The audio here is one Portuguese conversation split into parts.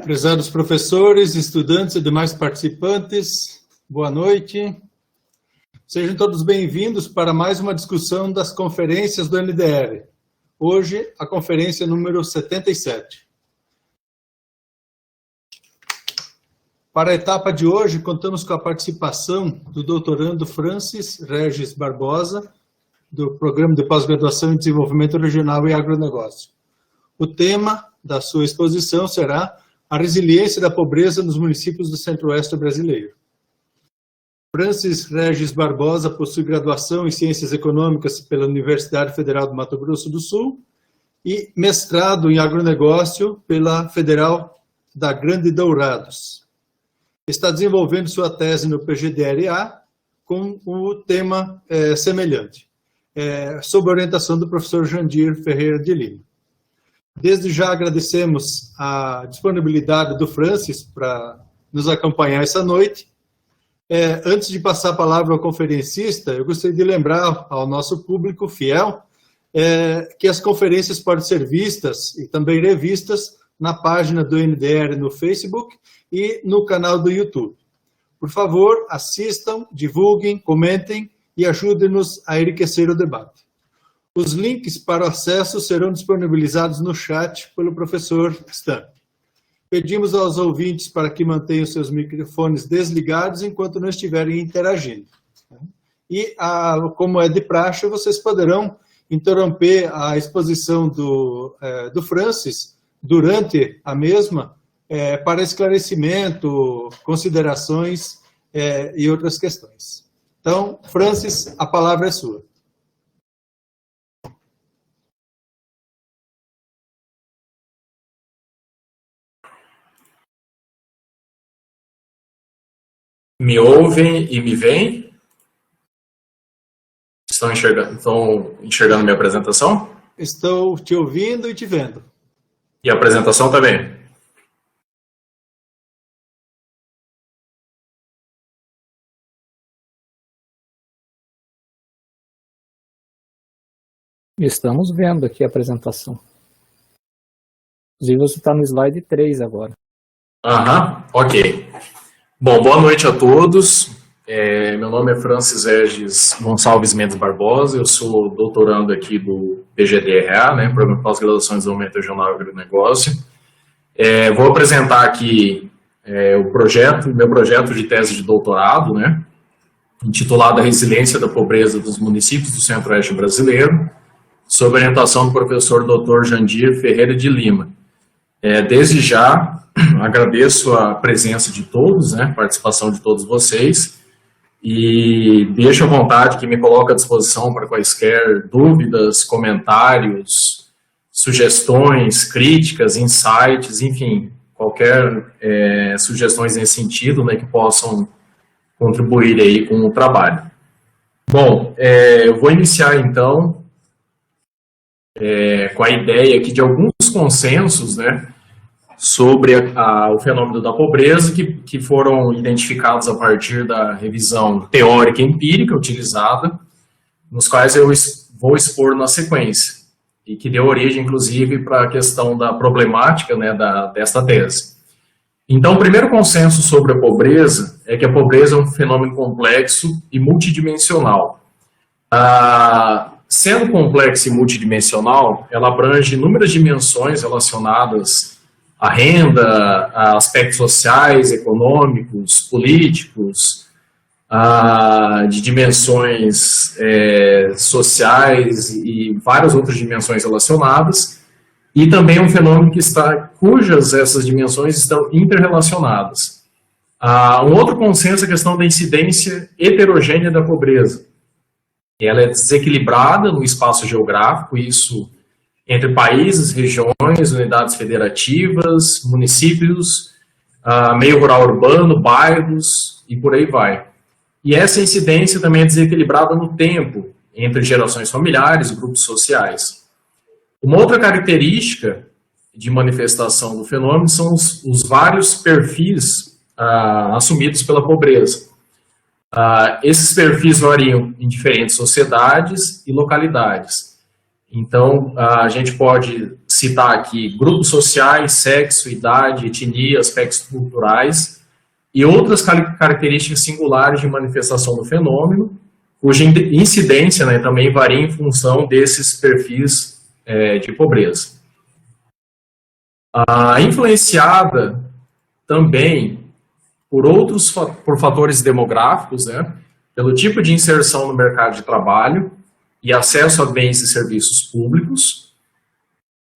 Prezados professores, estudantes e demais participantes, boa noite. Sejam todos bem-vindos para mais uma discussão das conferências do NDR. Hoje, a conferência número 77. Para a etapa de hoje, contamos com a participação do doutorando Francis Regis Barbosa, do Programa de Pós-Graduação em Desenvolvimento Regional e Agronegócio. O tema da sua exposição será a resiliência da pobreza nos municípios do Centro-Oeste brasileiro. Francis Regis Barbosa possui graduação em Ciências Econômicas pela Universidade Federal do Mato Grosso do Sul e mestrado em Agronegócio pela Federal da Grande Dourados. Está desenvolvendo sua tese no PGDRA com o tema semelhante, sob a orientação do professor Jandir Ferreira de Lima. Desde já agradecemos a disponibilidade do Francis para nos acompanhar essa noite. Antes de passar a palavra ao conferencista, eu gostaria de lembrar ao nosso público fiel que as conferências podem ser vistas e também revistas na página do NDR no Facebook e no canal do YouTube. Por favor, assistam, divulguem, comentem e ajudem-nos a enriquecer o debate. Os links para o acesso serão disponibilizados no chat pelo professor Stan. Pedimos aos ouvintes para que mantenham seus microfones desligados enquanto não estiverem interagindo. E, como é de praxe, vocês poderão interromper a exposição do Francis durante a mesma para esclarecimento, considerações e outras questões. Então, Francis, a palavra é sua. Me ouvem e me veem? Estão enxergando minha apresentação? Estou te ouvindo e te vendo. E a apresentação também? Estamos vendo aqui a apresentação. Inclusive, você está no slide 3 agora. Ok. Bom, boa noite a todos. Meu nome é Francis Regis Gonçalves Mendes Barbosa, eu sou doutorando aqui do PGDRA, Programa de Pós-Graduação em Desenvolvimento Regional e Agronegócio. Vou apresentar aqui meu projeto de tese de doutorado, intitulado A Resiliência da Pobreza dos Municípios do Centro-Oeste Brasileiro, sob orientação do professor Dr. Jandir Ferreira de Lima. Desde já, agradeço a presença de todos, a participação de todos vocês, e deixo à vontade que me coloque à disposição para quaisquer dúvidas, comentários, sugestões, críticas, insights, enfim, qualquer sugestões nesse sentido, que possam contribuir aí com o trabalho. Bom, eu vou iniciar então com a ideia aqui de alguns consensos, sobre o fenômeno da pobreza que foram identificados a partir da revisão teórica e empírica utilizada, nos quais eu vou expor na sequência, e que deu origem, inclusive, para a questão da problemática desta tese. Então, o primeiro consenso sobre a pobreza é que a pobreza é um fenômeno complexo e multidimensional. Sendo complexa e multidimensional, ela abrange inúmeras dimensões relacionadas à renda, a aspectos sociais, econômicos, políticos, de dimensões sociais e várias outras dimensões relacionadas, e também é um fenômeno cujas essas dimensões estão interrelacionadas. Um outro consenso é a questão da incidência heterogênea da pobreza. Ela é desequilibrada no espaço geográfico, isso entre países, regiões, unidades federativas, municípios, meio rural urbano, bairros e por aí vai. E essa incidência também é desequilibrada no tempo, entre gerações familiares e grupos sociais. Uma outra característica de manifestação do fenômeno são os vários perfis assumidos pela pobreza. Esses perfis variam em diferentes sociedades e localidades. Então, a gente pode citar aqui grupos sociais, sexo, idade, etnia, aspectos culturais e outras características singulares de manifestação do fenômeno, cuja incidência, né, também varia em função desses perfis de pobreza. Influenciada também por fatores demográficos, né, pelo tipo de inserção no mercado de trabalho e acesso a bens e serviços públicos.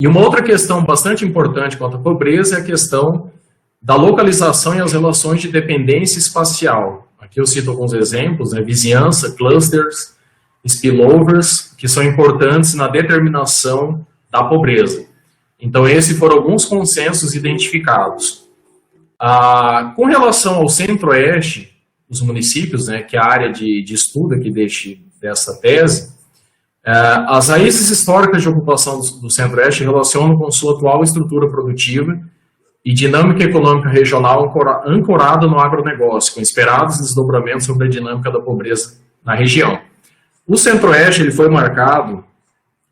E uma outra questão bastante importante quanto à pobreza é a questão da localização e as relações de dependência espacial. Aqui eu cito alguns exemplos, né, vizinhança, clusters, spillovers, que são importantes na determinação da pobreza. Então, esses foram alguns consensos identificados. Com relação ao centro-oeste, os municípios, né, que é a área de estudo aqui dessa tese, as raízes históricas de ocupação do centro-oeste relacionam com sua atual estrutura produtiva e dinâmica econômica regional ancorada no agronegócio, com esperados desdobramentos sobre a dinâmica da pobreza na região. O centro-oeste ele foi marcado,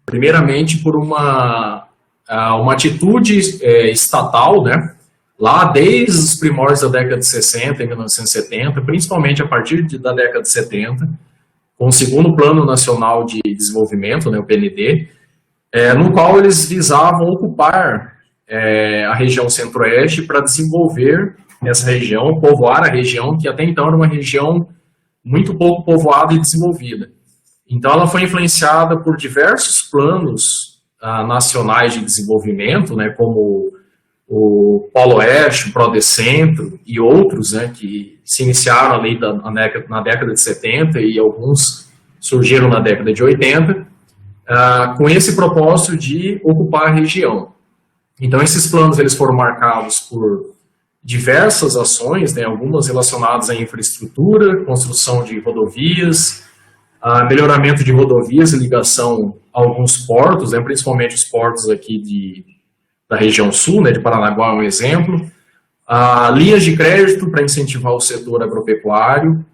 primeiramente, por uma atitude estatal, né, lá desde os primórdios da década de 60 e 1970, principalmente a partir da década de 70, com o segundo Plano Nacional de Desenvolvimento, né, o PND, no qual eles visavam ocupar a região centro-oeste para desenvolver essa região, povoar a região, que até então era uma região muito pouco povoada e desenvolvida. Então ela foi influenciada por diversos planos nacionais de desenvolvimento, né, como o Polo Oeste, o Prodecentro e outros, né, que se iniciaram ali na década de 70 e alguns surgiram na década de 80, com esse propósito de ocupar a região. Então esses planos eles foram marcados por diversas ações, né, algumas relacionadas à infraestrutura, construção de rodovias, melhoramento de rodovias e ligação a alguns portos, né, principalmente os portos aqui da região sul, né, de Paranaguá é um exemplo, linhas de crédito para incentivar o setor agropecuário,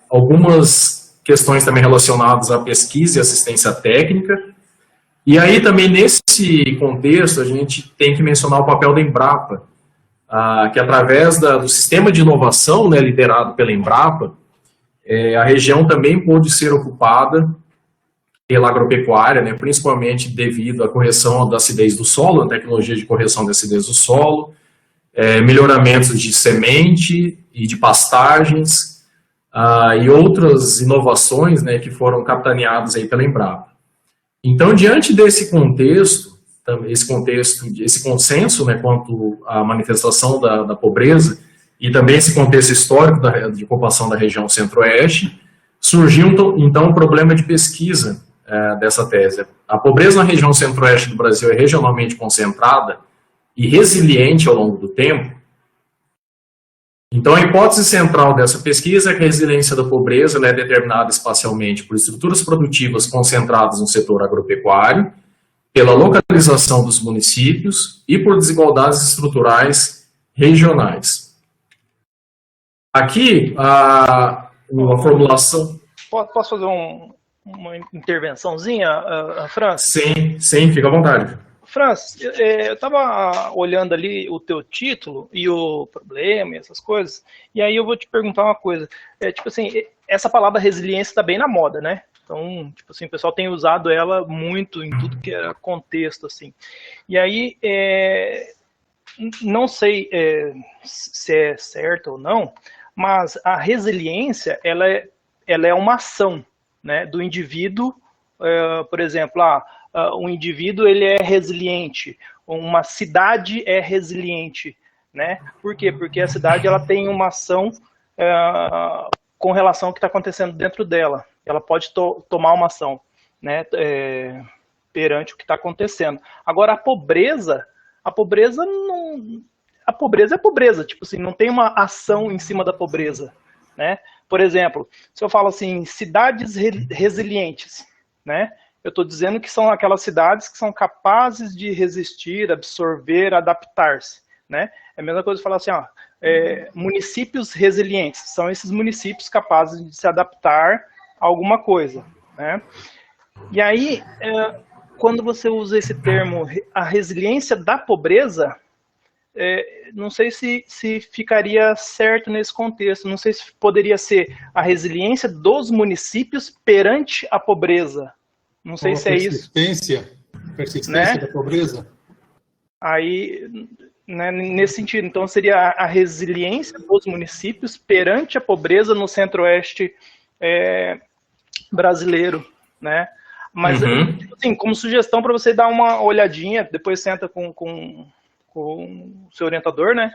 algumas questões também relacionadas à pesquisa e assistência técnica. E aí também nesse contexto a gente tem que mencionar o papel da Embrapa, que através do sistema de inovação, né, liderado pela Embrapa, a região também pôde ser ocupada pela agropecuária, né, principalmente devido à correção da acidez do solo, a tecnologia de correção da acidez do solo, melhoramentos de semente e de pastagens, e outras inovações, né, que foram capitaneadas aí pela Embrapa. Então, diante desse contexto, esse consenso, né, quanto à manifestação da pobreza, e também esse contexto histórico de ocupação da região centro-oeste, surgiu então um problema de pesquisa dessa tese. A pobreza na região centro-oeste do Brasil é regionalmente concentrada e resiliente ao longo do tempo. Então, a hipótese central dessa pesquisa é que a resiliência da pobreza é determinada espacialmente por estruturas produtivas concentradas no setor agropecuário, pela localização dos municípios e por desigualdades estruturais regionais. Aqui, a formulação... Posso fazer uma intervençãozinha, Francis? Sim, fica à vontade. Francis, eu estava olhando ali o teu título e o problema e essas coisas, e aí eu vou te perguntar uma coisa. Tipo assim, essa palavra resiliência está bem na moda, né? Então, tipo assim, o pessoal tem usado ela muito em tudo que era contexto, assim. E aí, não sei se é certo ou não, mas a resiliência, ela é uma ação, né, do indivíduo. Por exemplo, um indivíduo ele é resiliente, uma cidade é resiliente, né? Por quê? Porque a cidade ela tem uma ação com relação ao que está acontecendo dentro dela. Ela pode tomar uma ação, né, perante o que está acontecendo. Agora a pobreza não, a pobreza é pobreza, tipo assim, não tem uma ação em cima da pobreza, né? Por exemplo, se eu falo assim, cidades resilientes, né? Eu estou dizendo que são aquelas cidades que são capazes de resistir, absorver, adaptar-se, né? É a mesma coisa de falar assim, municípios resilientes, são esses municípios capazes de se adaptar a alguma coisa, né? E aí, quando você usa esse termo, a resiliência da pobreza, não sei se ficaria certo nesse contexto, não sei se poderia ser a resiliência dos municípios perante a pobreza. Não sei se é isso. Persistência da pobreza? Aí, né, nesse sentido, então seria a resiliência dos municípios perante a pobreza no centro-oeste brasileiro, né? Mas, assim, como sugestão para você dar uma olhadinha, depois senta com o seu orientador, né?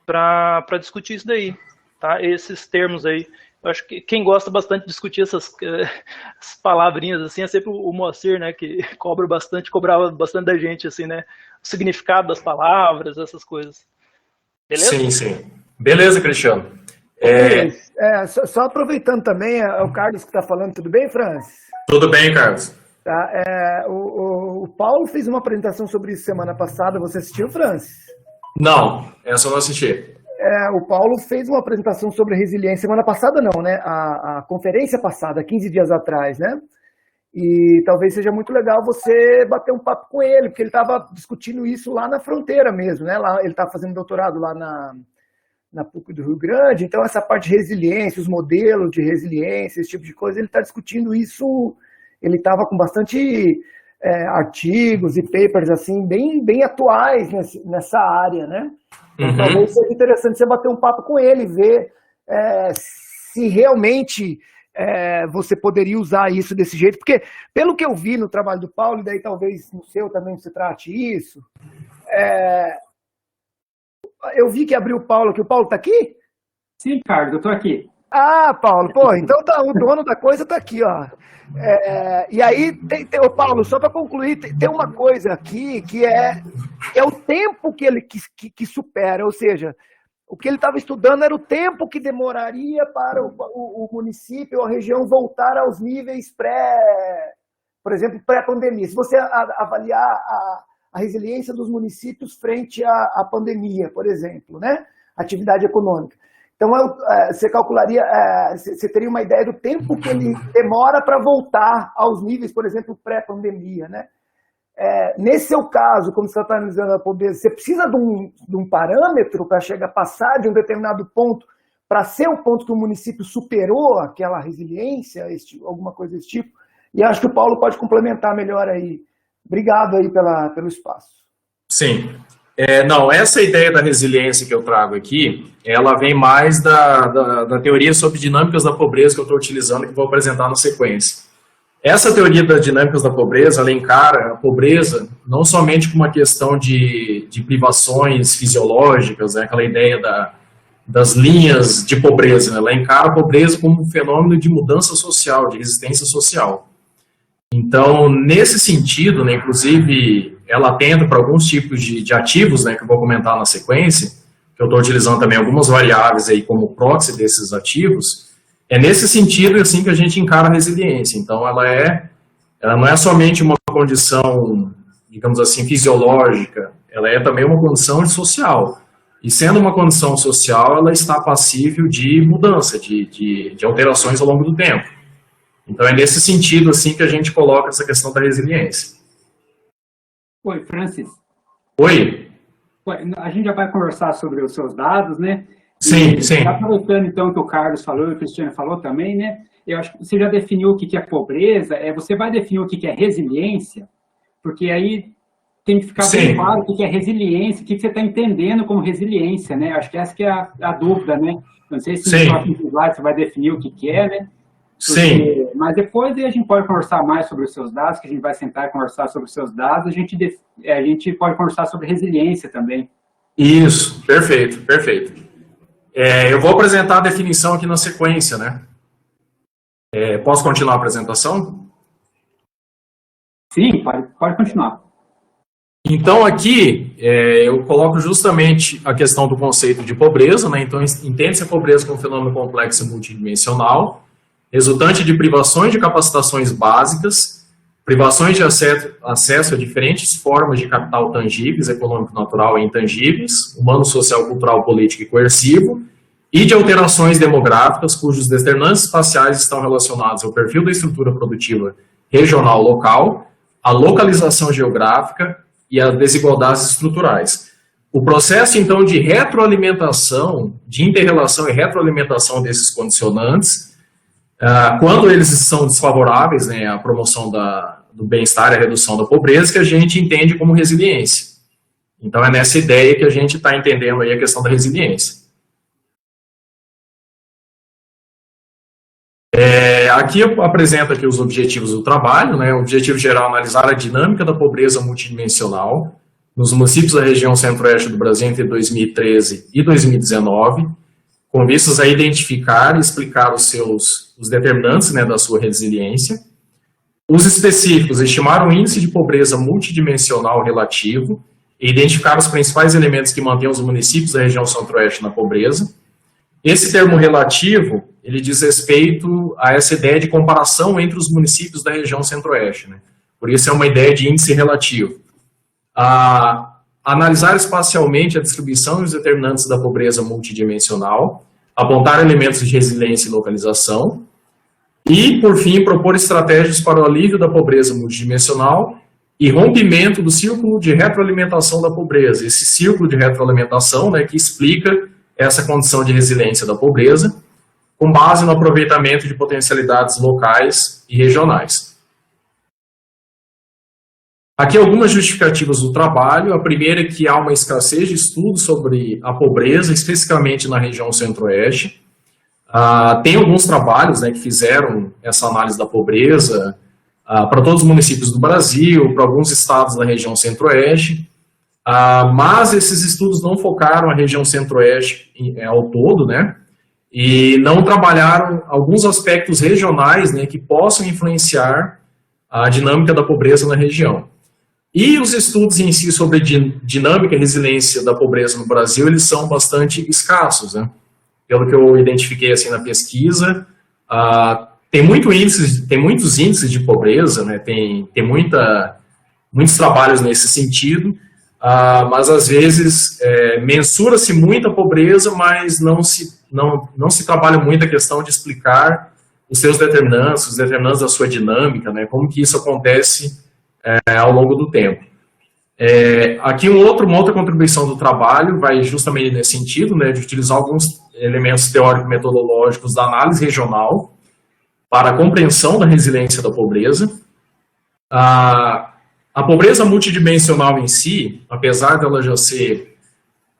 Para discutir isso daí, tá? Esses termos aí. Eu acho que quem gosta bastante de discutir essas palavrinhas, assim, é sempre o Moacir, né? Que cobrava bastante da gente, assim, né? O significado das palavras, essas coisas. Beleza? Sim, sim. Beleza, Cristiano. Só aproveitando também, o Carlos que está falando, tudo bem, Francis? Tudo bem, Carlos. Tá, o Paulo fez uma apresentação sobre isso semana passada, você assistiu, Francis? Não, essa eu não assisti. O Paulo fez uma apresentação sobre resiliência semana passada, não, né? A conferência passada, 15 dias atrás, né? E talvez seja muito legal você bater um papo com ele, porque ele estava discutindo isso lá na fronteira mesmo, né? Lá, ele estava fazendo doutorado lá na PUC do Rio Grande, então essa parte de resiliência, os modelos de resiliência, esse tipo de coisa, ele está discutindo isso, ele estava com bastante artigos e papers assim, bem atuais nessa área, né? Então, talvez seja interessante você bater um papo com ele, ver se realmente você poderia usar isso desse jeito, porque pelo que eu vi no trabalho do Paulo, e daí talvez no seu também você trate isso, eu vi que abriu o Paulo aqui. O Paulo está aqui? Sim, Carlos, eu estou aqui. Ah, Paulo, pô, então tá, o dono da coisa está aqui, ó. E aí, ô Paulo, só para concluir, tem uma coisa aqui que é o tempo que ele que supera, ou seja, o que ele estava estudando era o tempo que demoraria para o município ou a região voltar aos níveis por exemplo, pré-pandemia. Se você avaliar a resiliência dos municípios frente à pandemia, por exemplo, né? Atividade econômica. Então, você calcularia, você teria uma ideia do tempo que ele demora para voltar aos níveis, por exemplo, pré-pandemia, né? Nesse seu caso, como você está analisando a pobreza, você precisa de um parâmetro para passar de um determinado ponto para ser o ponto que o município superou aquela resiliência, alguma coisa desse tipo. E acho que o Paulo pode complementar melhor aí. Obrigado aí pelo espaço. Sim. Não, essa ideia da resiliência que eu trago aqui, ela vem mais da teoria sobre dinâmicas da pobreza que eu estou utilizando, que vou apresentar na sequência. Essa teoria das dinâmicas da pobreza, ela encara a pobreza não somente como uma questão de privações fisiológicas, aquela ideia das linhas de pobreza, né? Ela encara a pobreza como um fenômeno de mudança social, de resistência social. Então, nesse sentido, né, inclusive, ela atenta para alguns tipos de ativos, né, que eu vou comentar na sequência, que eu estou utilizando também algumas variáveis aí como proxy desses ativos. É nesse sentido assim que a gente encara a resiliência. Então, ela não é somente uma condição, digamos assim, fisiológica, ela é também uma condição social. E sendo uma condição social, ela está passível de mudança, de alterações ao longo do tempo. Então, é nesse sentido assim que a gente coloca essa questão da resiliência. Oi, Francis. Oi. A gente já vai conversar sobre os seus dados, né? Sim, sim. Aproveitando, então, que o Carlos falou e o Cristiano falou também, né? Eu acho que você já definiu o que é pobreza, você vai definir o que é resiliência, porque aí tem que ficar bem claro o que é resiliência, o que você está entendendo como resiliência, né? Acho que essa que é a dúvida, né? Não sei se no próximo slide você vai definir o que é, né? Porque, sim. Mas depois a gente pode conversar mais sobre os seus dados, que a gente vai sentar e conversar sobre os seus dados, a gente pode conversar sobre resiliência também. Isso, perfeito, perfeito. Eu vou apresentar a definição aqui na sequência, né? Posso continuar a apresentação? Sim, pode continuar. Então, aqui, eu coloco justamente a questão do conceito de pobreza, né? Então, entende-se a pobreza como um fenômeno complexo e multidimensional, resultante de privações de capacitações básicas, privações de acesso a diferentes formas de capital tangíveis, econômico, natural e intangíveis, humano, social, cultural, político e coercivo, e de alterações demográficas cujos determinantes espaciais estão relacionados ao perfil da estrutura produtiva regional local, a localização geográfica e as desigualdades estruturais. O processo, então, de retroalimentação, de inter-relação e retroalimentação desses condicionantes, quando eles são desfavoráveis, né, à promoção do bem-estar e à redução da pobreza, que a gente entende como resiliência. Então, é nessa ideia que a gente está entendendo aí a questão da resiliência. Aqui eu apresento aqui os objetivos do trabalho, né? O objetivo geral é analisar a dinâmica da pobreza multidimensional nos municípios da região centro-oeste do Brasil entre 2013 e 2019, com vistas a identificar e explicar os determinantes, né, da sua resiliência. Os específicos, estimar o índice de pobreza multidimensional relativo e identificar os principais elementos que mantêm os municípios da região centro-oeste na pobreza. Esse termo relativo, ele diz respeito a essa ideia de comparação entre os municípios da região centro-oeste, né? Por isso é uma ideia de índice relativo. Analisar espacialmente a distribuição e os determinantes da pobreza multidimensional, apontar elementos de resiliência e localização, e, por fim, propor estratégias para o alívio da pobreza multidimensional e rompimento do círculo de retroalimentação da pobreza. Esse círculo de retroalimentação, né, que explica essa condição de resiliência da pobreza, com base no aproveitamento de potencialidades locais e regionais. Aqui algumas justificativas do trabalho. A primeira é que há uma escassez de estudos sobre a pobreza, especificamente na região centro-oeste. Tem alguns trabalhos, né, que fizeram essa análise da pobreza para todos os municípios do Brasil, para alguns estados da região centro-oeste, mas esses estudos não focaram a região centro-oeste ao todo, né, e não trabalharam alguns aspectos regionais, né, que possam influenciar a dinâmica da pobreza na região. E os estudos em si sobre dinâmica e resiliência da pobreza no Brasil, eles são bastante escassos, né? Pelo que eu identifiquei assim na pesquisa, tem muitos índices de pobreza, né? Tem muitos trabalhos nesse sentido, mas às vezes mensura-se muito a pobreza, mas não se trabalha muito a questão de explicar os seus determinantes, os determinantes da sua dinâmica, né? Como que isso acontece ao longo do tempo. Aqui uma outra contribuição do trabalho vai justamente nesse sentido, né, de utilizar alguns elementos teórico-metodológicos da análise regional para a compreensão da resiliência da pobreza. A pobreza multidimensional em si, apesar dela já ser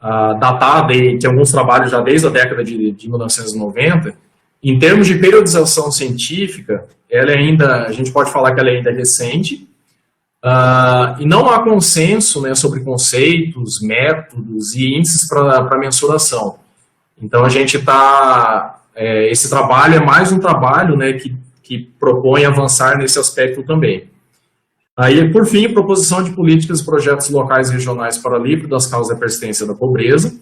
datada e que alguns trabalhos já desde a década de 1990, em termos de periodização científica, a gente pode falar que ela ainda é recente, e não há consenso, né, sobre conceitos, métodos e índices para mensuração. Então a gente esse trabalho é mais um trabalho, né, que propõe avançar nesse aspecto também. Aí, por fim, proposição de políticas e projetos locais e regionais para alívio das causas da persistência da pobreza,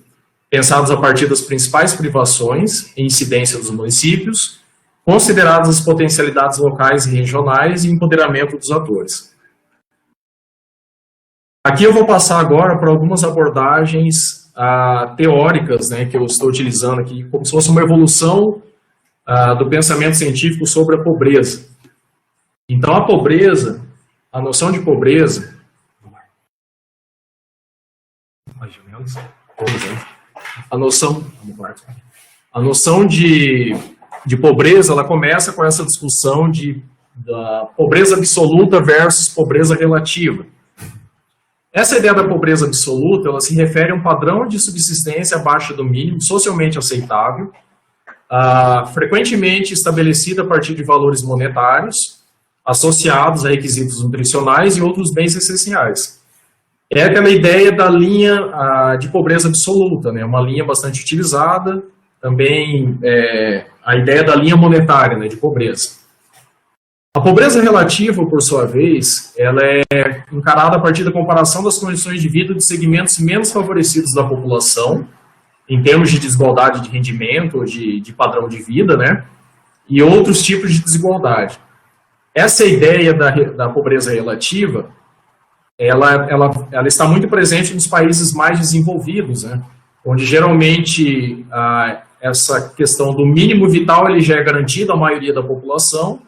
pensados a partir das principais privações e incidência dos municípios, consideradas as potencialidades locais e regionais e empoderamento dos atores. Aqui eu vou passar agora para algumas abordagens teóricas, né, que eu estou utilizando aqui, como se fosse uma evolução do pensamento científico sobre a pobreza. Então, a noção de pobreza... A noção de pobreza, ela começa com essa discussão da pobreza absoluta versus pobreza relativa. Essa ideia da pobreza absoluta, ela se refere a um padrão de subsistência abaixo do mínimo, socialmente aceitável, frequentemente estabelecido a partir de valores monetários, associados a requisitos nutricionais e outros bens essenciais. É aquela ideia da linha de pobreza absoluta, né? Uma linha bastante utilizada, também a ideia da linha monetária, né, de pobreza. A pobreza relativa, por sua vez, ela é encarada a partir da comparação das condições de vida de segmentos menos favorecidos da população, em termos de desigualdade de rendimento, de padrão de vida, né, e outros tipos de desigualdade. Essa ideia da pobreza relativa, ela está muito presente nos países mais desenvolvidos, né, onde geralmente essa questão do mínimo vital ele já é garantido à maioria da população,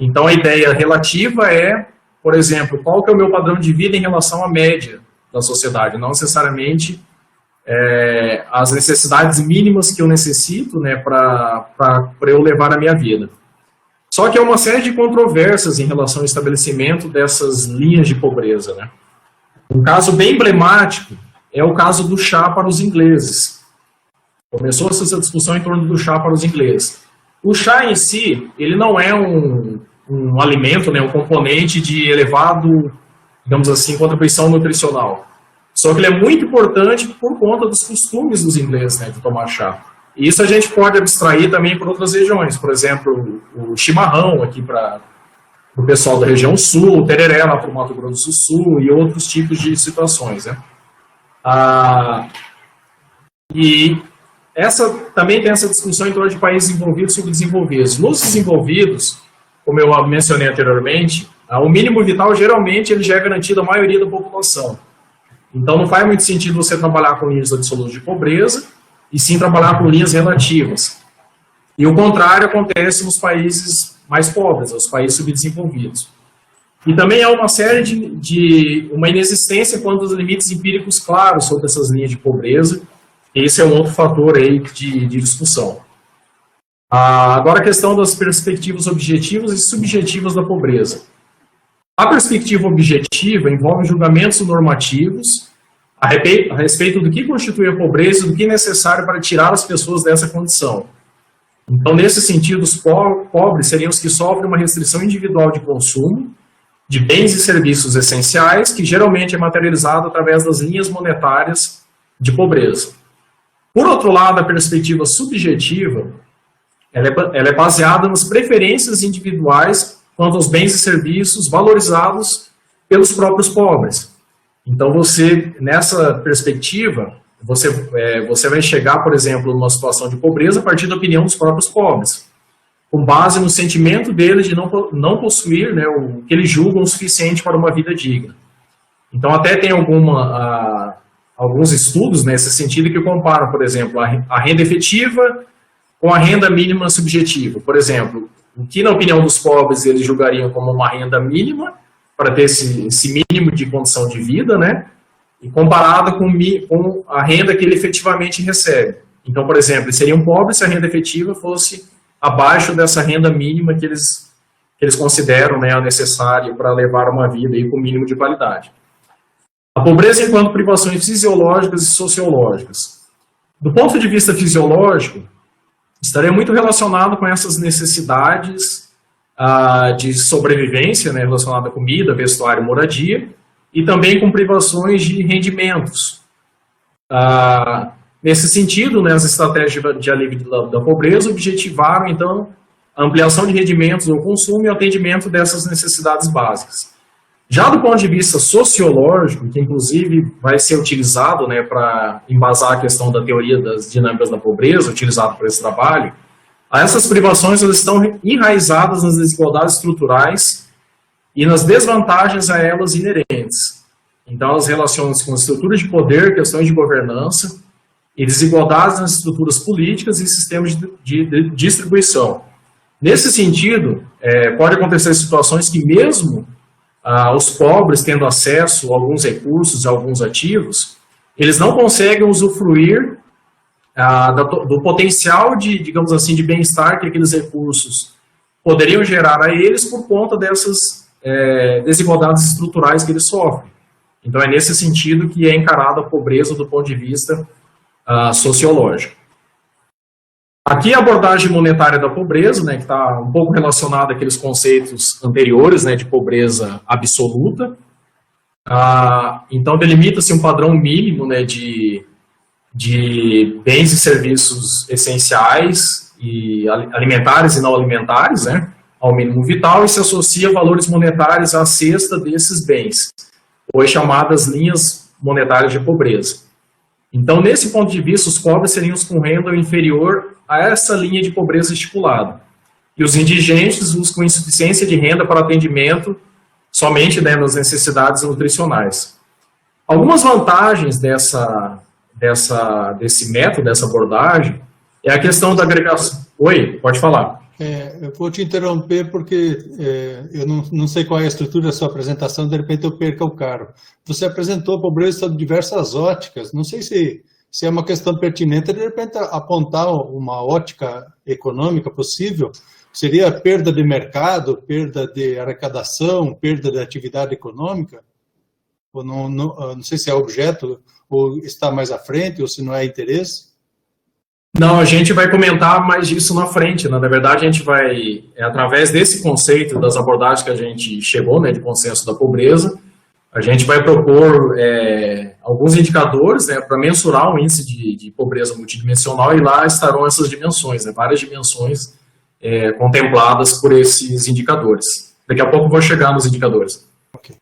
Então, a ideia relativa é, por exemplo, qual que é o meu padrão de vida em relação à média da sociedade, não necessariamente as necessidades mínimas que eu necessito, né, para eu levar a minha vida. Só que há uma série de controvérsias em relação ao estabelecimento dessas linhas de pobreza, né. Um caso bem emblemático é o caso do chá para os ingleses. Começou essa discussão em torno do chá para os ingleses. O chá em si, ele não é um alimento, né, um componente de elevado, digamos assim, contribuição nutricional. Só que ele é muito importante por conta dos costumes dos ingleses, né, de tomar chá. E isso a gente pode abstrair também por outras regiões. Por exemplo, o chimarrão aqui para o pessoal da região sul, o tereré lá para o Mato Grosso do Sul e outros tipos de situações, né. E também tem essa discussão em torno de países envolvidos e subdesenvolvidos. Nos desenvolvidos, como eu mencionei anteriormente, o mínimo vital geralmente ele já é garantido à maioria da população. Então não faz muito sentido você trabalhar com linhas absolutas de pobreza e sim trabalhar com linhas relativas. E o contrário acontece nos países mais pobres, os países subdesenvolvidos. E também há uma série uma inexistência quanto aos limites empíricos claros sobre essas linhas de pobreza. Esse é um outro fator aí de discussão. Agora a questão das perspectivas objetivas e subjetivas da pobreza. A perspectiva objetiva envolve julgamentos normativos a respeito do que constitui a pobreza e do que é necessário para tirar as pessoas dessa condição. Então, nesse sentido, os pobres seriam os que sofrem uma restrição individual de consumo de bens e serviços essenciais, que geralmente é materializado através das linhas monetárias de pobreza. Por outro lado, a perspectiva subjetiva ela é baseada nas preferências individuais quanto aos bens e serviços valorizados pelos próprios pobres. Então, nessa perspectiva, você vai chegar, por exemplo, numa situação de pobreza a partir da opinião dos próprios pobres, com base no sentimento deles de não possuir, né, o que eles julgam o suficiente para uma vida digna. Então, até tem alguns estudos nesse sentido que comparam, por exemplo, a renda efetiva com a renda mínima subjetiva. Por exemplo, o que, na opinião dos pobres, eles julgariam como uma renda mínima, para ter esse mínimo de condição de vida, né? E comparado com a renda que ele efetivamente recebe. Então, por exemplo, seriam pobres se a renda efetiva fosse abaixo dessa renda mínima que eles consideram, né, a necessária para levar uma vida aí com o mínimo de qualidade. A pobreza enquanto privações fisiológicas e sociológicas. Do ponto de vista fisiológico, estaria muito relacionado com essas necessidades de sobrevivência, né, relacionada à comida, vestuário e moradia, e também com privações de rendimentos. Nesse sentido, né, as estratégias de alívio da pobreza objetivaram, então, a ampliação de rendimentos ao consumo e o atendimento dessas necessidades básicas. Já do ponto de vista sociológico, que inclusive vai ser utilizado, né, para embasar a questão da teoria das dinâmicas da pobreza, utilizado por esse trabalho, essas privações elas estão enraizadas nas desigualdades estruturais e nas desvantagens a elas inerentes. Então, elas relacionam-se com estruturas de poder, questões de governança e desigualdades nas estruturas políticas e sistemas de distribuição. Nesse sentido, pode acontecer situações que mesmo os pobres tendo acesso a alguns recursos, a alguns ativos, eles não conseguem usufruir do potencial digamos assim, de bem-estar que aqueles recursos poderiam gerar a eles por conta dessas desigualdades estruturais que eles sofrem. Então, é nesse sentido que é encarada a pobreza do ponto de vista sociológico. Aqui a abordagem monetária da pobreza, né, que está um pouco relacionada àqueles conceitos anteriores, né, de pobreza absoluta. Então, delimita-se um padrão mínimo, né, de bens e serviços essenciais, e alimentares e não alimentares, né, ao mínimo vital, e se associa valores monetários à cesta desses bens, ou as chamadas linhas monetárias de pobreza. Então, nesse ponto de vista, os pobres seriam os com renda inferior a essa linha de pobreza estipulada. E os indigentes, os com insuficiência de renda para atendimento somente, né, nas necessidades nutricionais. Algumas vantagens desse método, dessa abordagem, é a questão da agregação... Oi, pode falar. Eu vou te interromper porque eu não sei qual é a estrutura da sua apresentação, de repente eu perca o carro. Você apresentou a pobreza sob diversas óticas, não sei se é uma questão pertinente, de repente apontar uma ótica econômica possível, seria perda de mercado, perda de arrecadação, perda de atividade econômica? Ou não sei se é objeto, ou está mais à frente, ou se não é interesse? Não, a gente vai comentar mais disso na frente, né? Na verdade, a gente vai, através desse conceito, das abordagens que a gente chegou, né, de consenso da pobreza, a gente vai propor alguns indicadores, né, para mensurar o índice de pobreza multidimensional, e lá estarão essas dimensões, né, várias dimensões contempladas por esses indicadores. Daqui a pouco eu vou chegar nos indicadores. Okay.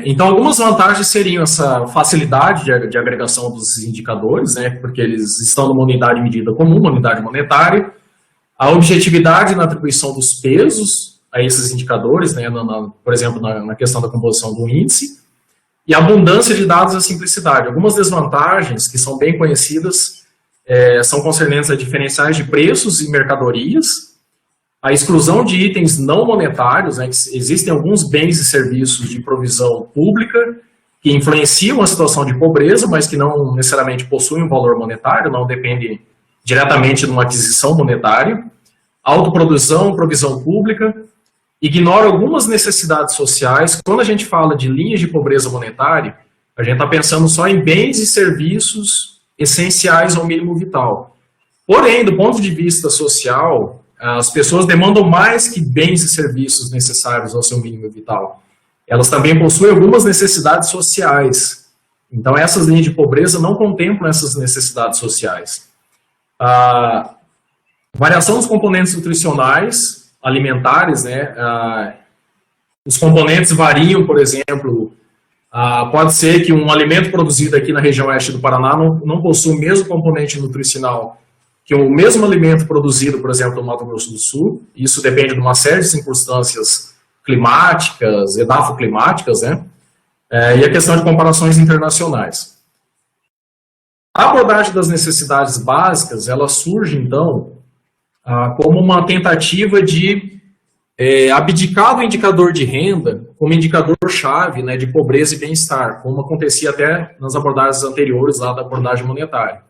Então, algumas vantagens seriam essa facilidade de agregação dos indicadores, né, porque eles estão numa unidade de medida comum, uma unidade monetária, a objetividade na atribuição dos pesos a esses indicadores, né, por exemplo, na questão da composição do índice, e a abundância de dados e a simplicidade. Algumas desvantagens, que são bem conhecidas, são concernentes a diferenciais de preços e mercadorias, a exclusão de itens não monetários, né, que existem alguns bens e serviços de provisão pública que influenciam a situação de pobreza, mas que não necessariamente possuem um valor monetário, não dependem diretamente de uma aquisição monetária, autoprodução, provisão pública, ignora algumas necessidades sociais. Quando a gente fala de linhas de pobreza monetária, a gente está pensando só em bens e serviços essenciais ao mínimo vital. Porém, do ponto de vista social, as pessoas demandam mais que bens e serviços necessários ao seu mínimo vital. Elas também possuem algumas necessidades sociais. Então, essas linhas de pobreza não contemplam essas necessidades sociais. A variação dos componentes nutricionais, alimentares, né? Os componentes variam, por exemplo, pode ser que um alimento produzido aqui na região oeste do Paraná não possua o mesmo componente nutricional que o mesmo alimento produzido, por exemplo, no Mato Grosso do Sul. Isso depende de uma série de circunstâncias climáticas, edafoclimáticas, né? E a questão de comparações internacionais. A abordagem das necessidades básicas, ela surge, então, como uma tentativa de abdicar do indicador de renda como indicador-chave, né, de pobreza e bem-estar, como acontecia até nas abordagens anteriores lá da abordagem monetária.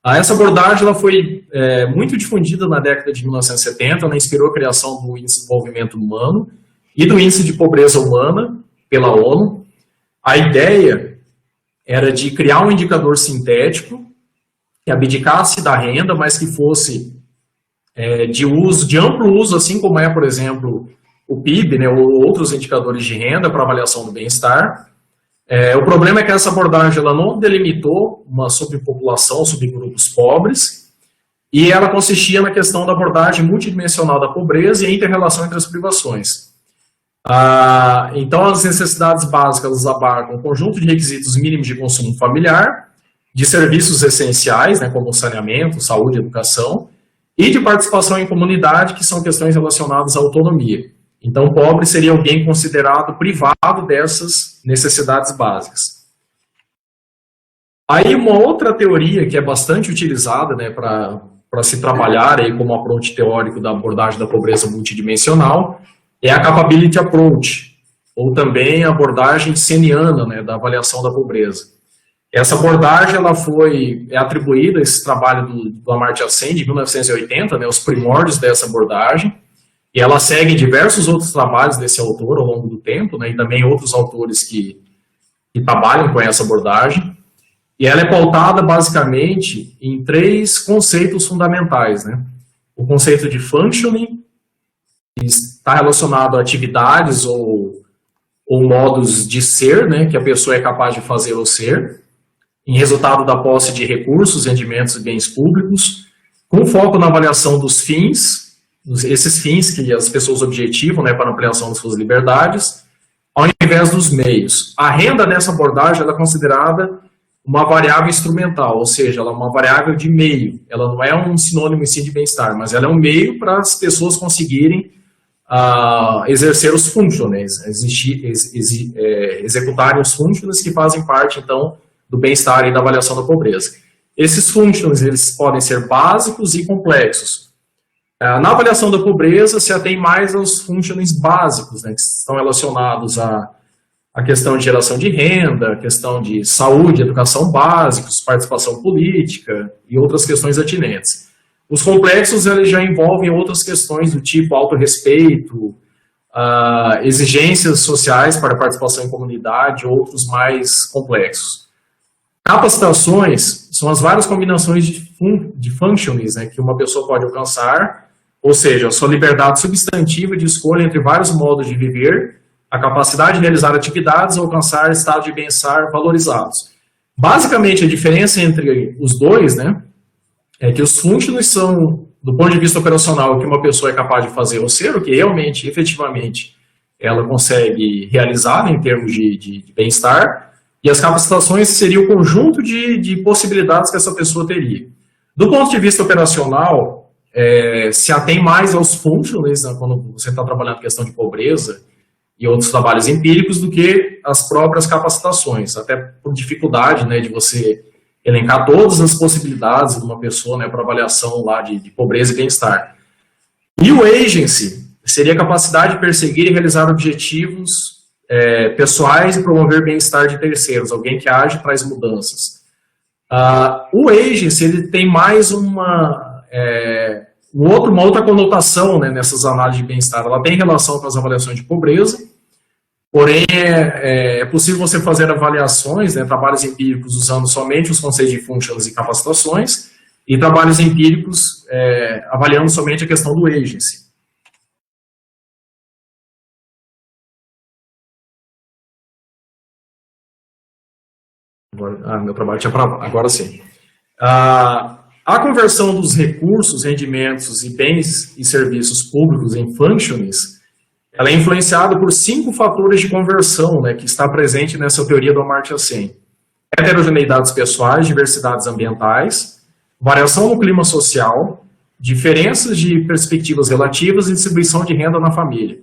Essa abordagem ela foi muito difundida na década de 1970, ela inspirou a criação do Índice de Desenvolvimento Humano e do Índice de Pobreza Humana pela ONU. A ideia era de criar um indicador sintético que abdicasse da renda, mas que fosse de amplo uso, assim como por exemplo, o PIB, né, ou outros indicadores de renda para avaliação do bem-estar. O problema é que essa abordagem ela não delimitou uma subpopulação, subgrupos pobres, e ela consistia na questão da abordagem multidimensional da pobreza e a inter-relação entre as privações. Então, as necessidades básicas abarcam um conjunto de requisitos mínimos de consumo familiar, de serviços essenciais, né, como saneamento, saúde, educação, e de participação em comunidade, que são questões relacionadas à autonomia. Então, pobre seria alguém considerado privado dessas necessidades básicas. Aí, uma outra teoria que é bastante utilizada, né, para se trabalhar aí como approach teórico da abordagem da pobreza multidimensional é a capability approach, ou também a abordagem seniana, né, da avaliação da pobreza. Essa abordagem ela foi atribuída a esse trabalho do Amartya Sen, de 1980, né, os primórdios dessa abordagem, e ela segue diversos outros trabalhos desse autor ao longo do tempo, né, e também outros autores que trabalham com essa abordagem. E ela é pautada basicamente em 3 conceitos fundamentais, né? O conceito de functioning, que está relacionado a atividades ou modos de ser, né, que a pessoa é capaz de fazer ou ser, em resultado da posse de recursos, rendimentos e bens públicos, com foco na avaliação dos fins, esses fins que as pessoas objetivam, né, para a ampliação de suas liberdades, ao invés dos meios. A renda dessa abordagem ela é considerada uma variável instrumental, ou seja, ela é uma variável de meio. Ela não é um sinônimo em si de bem-estar, mas ela é um meio para as pessoas conseguirem exercer os functions, executarem os functions que fazem parte, então, do bem-estar e da avaliação da pobreza. Esses functions, eles podem ser básicos e complexos. Na avaliação da pobreza, se atém mais aos functionings básicos, né, que estão relacionados à questão de geração de renda, a questão de saúde, educação básicos, participação política e outras questões atinentes. Os complexos eles já envolvem outras questões do tipo autorrespeito, exigências sociais para a participação em comunidade, outros mais complexos. Capacitações são as várias combinações de functionings, né, que uma pessoa pode alcançar, ou seja, a sua liberdade substantiva de escolha entre vários modos de viver, a capacidade de realizar atividades ou alcançar estados de bem-estar valorizados. Basicamente, a diferença entre os dois, né, é que os functionings são, do ponto de vista operacional, o que uma pessoa é capaz de fazer ou ser, o que realmente, efetivamente, ela consegue realizar, né, em termos de bem-estar, e as capacitações seriam o conjunto de possibilidades que essa pessoa teria. Do ponto de vista operacional, se atém mais aos functionings, né, quando você está trabalhando questão de pobreza e outros trabalhos empíricos, do que as próprias capacitações, até por dificuldade, né, de você elencar todas as possibilidades de uma pessoa, né, para avaliação lá de pobreza e bem-estar. E o agency seria a capacidade de perseguir e realizar objetivos pessoais e promover bem-estar de terceiros, alguém que age e traz mudanças. O agency ele tem mais uma outra conotação, né, nessas análises de bem-estar. Ela tem relação com as avaliações de pobreza, porém é possível você fazer avaliações, né, trabalhos empíricos usando somente os conceitos de functions e capacitações, e trabalhos empíricos avaliando somente a questão do agency. Meu trabalho tinha travado. Agora sim. A conversão dos recursos, rendimentos e bens e serviços públicos em functionings, ela é influenciada por 5 fatores de conversão, né, que está presente nessa teoria do Amartya Sen. Heterogeneidades pessoais, diversidades ambientais, variação no clima social, diferenças de perspectivas relativas e distribuição de renda na família.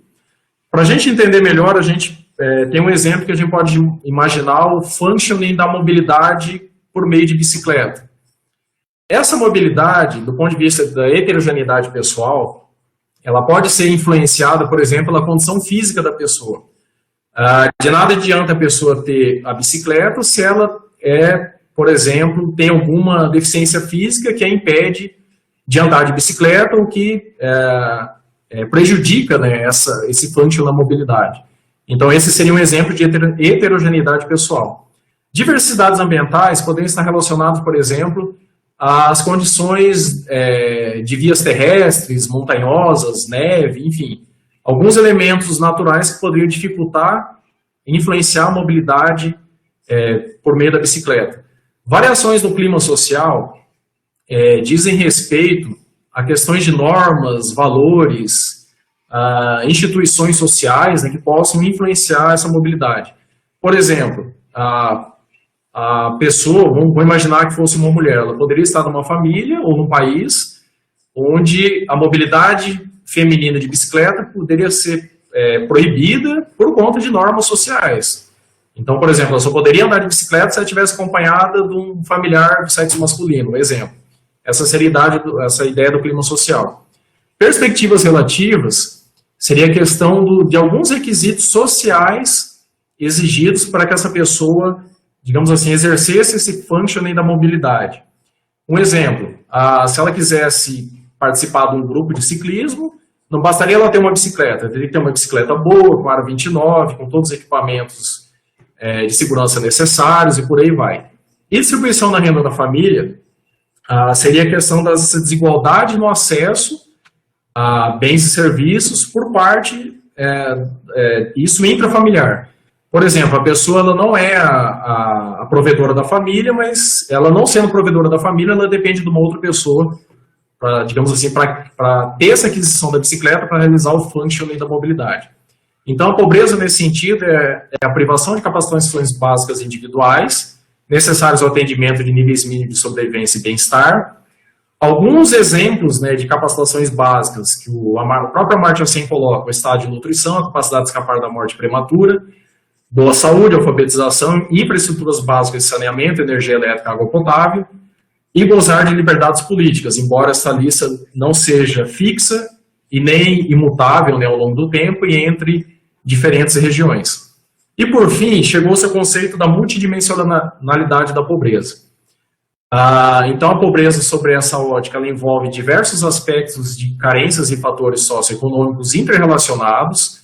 Para a gente entender melhor, a gente tem um exemplo que a gente pode imaginar o functioning da mobilidade por meio de bicicleta. Essa mobilidade, do ponto de vista da heterogeneidade pessoal, ela pode ser influenciada, por exemplo, pela condição física da pessoa. De nada adianta a pessoa ter a bicicleta se ela por exemplo, tem alguma deficiência física que a impede de andar de bicicleta ou que prejudica, né, esse function da mobilidade. Então, esse seria um exemplo de heterogeneidade pessoal. Diversidades ambientais podem estar relacionadas, por exemplo, às condições de vias terrestres, montanhosas, neve, enfim, alguns elementos naturais que poderiam dificultar e influenciar a mobilidade por meio da bicicleta. Variações no clima social dizem respeito a questões de normas, valores, instituições sociais, né, que possam influenciar essa mobilidade. Por exemplo, a pessoa, vamos imaginar que fosse uma mulher, ela poderia estar numa família ou num país onde a mobilidade feminina de bicicleta poderia ser proibida por conta de normas sociais. Então, por exemplo, ela só poderia andar de bicicleta se ela estivesse acompanhada de um familiar do sexo masculino, um exemplo. Essa seria essa ideia do clima social. Perspectivas relativas seria a questão de alguns requisitos sociais exigidos para que essa pessoa, digamos assim, exercesse esse functioning da mobilidade. Um exemplo, se ela quisesse participar de um grupo de ciclismo, não bastaria ela ter uma bicicleta, teria que ter uma bicicleta boa, com aro 29, com todos os equipamentos de segurança necessários e por aí vai. E distribuição da renda da família seria a questão dessa desigualdade no acesso a bens e serviços por parte, isso intrafamiliar. Por exemplo, a pessoa ela não é a provedora da família, mas ela não sendo provedora da família, ela depende de uma outra pessoa, digamos assim, para ter essa aquisição da bicicleta para realizar o functioning da mobilidade. Então, a pobreza, nesse sentido, é a privação de capacitações básicas individuais, necessários ao atendimento de níveis mínimos de sobrevivência e bem-estar. Alguns exemplos, né, de capacitações básicas que o próprio Amartya Sen coloca: o estado de nutrição, a capacidade de escapar da morte prematura, boa saúde, alfabetização, infraestruturas básicas de saneamento, energia elétrica, água potável, e gozar de liberdades políticas, embora essa lista não seja fixa e nem imutável, né, ao longo do tempo e entre diferentes regiões. E, por fim, chegou-se ao conceito da multidimensionalidade da pobreza. Então, a pobreza, sobre essa ótica, ela envolve diversos aspectos de carências e fatores socioeconômicos interrelacionados.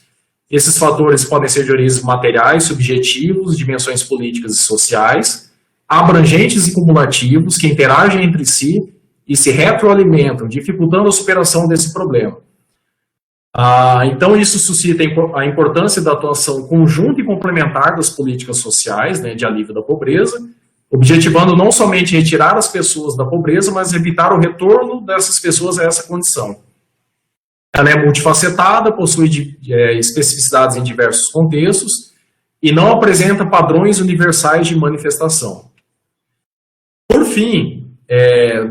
Esses fatores podem ser de origens materiais, subjetivos, dimensões políticas e sociais, abrangentes e cumulativos, que interagem entre si e se retroalimentam, dificultando a superação desse problema. Então, isso suscita a importância da atuação conjunta e complementar das políticas sociais, né, de alívio da pobreza, objetivando não somente retirar as pessoas da pobreza, mas evitar o retorno dessas pessoas a essa condição. Ela é multifacetada, possui especificidades em diversos contextos e não apresenta padrões universais de manifestação. Por fim,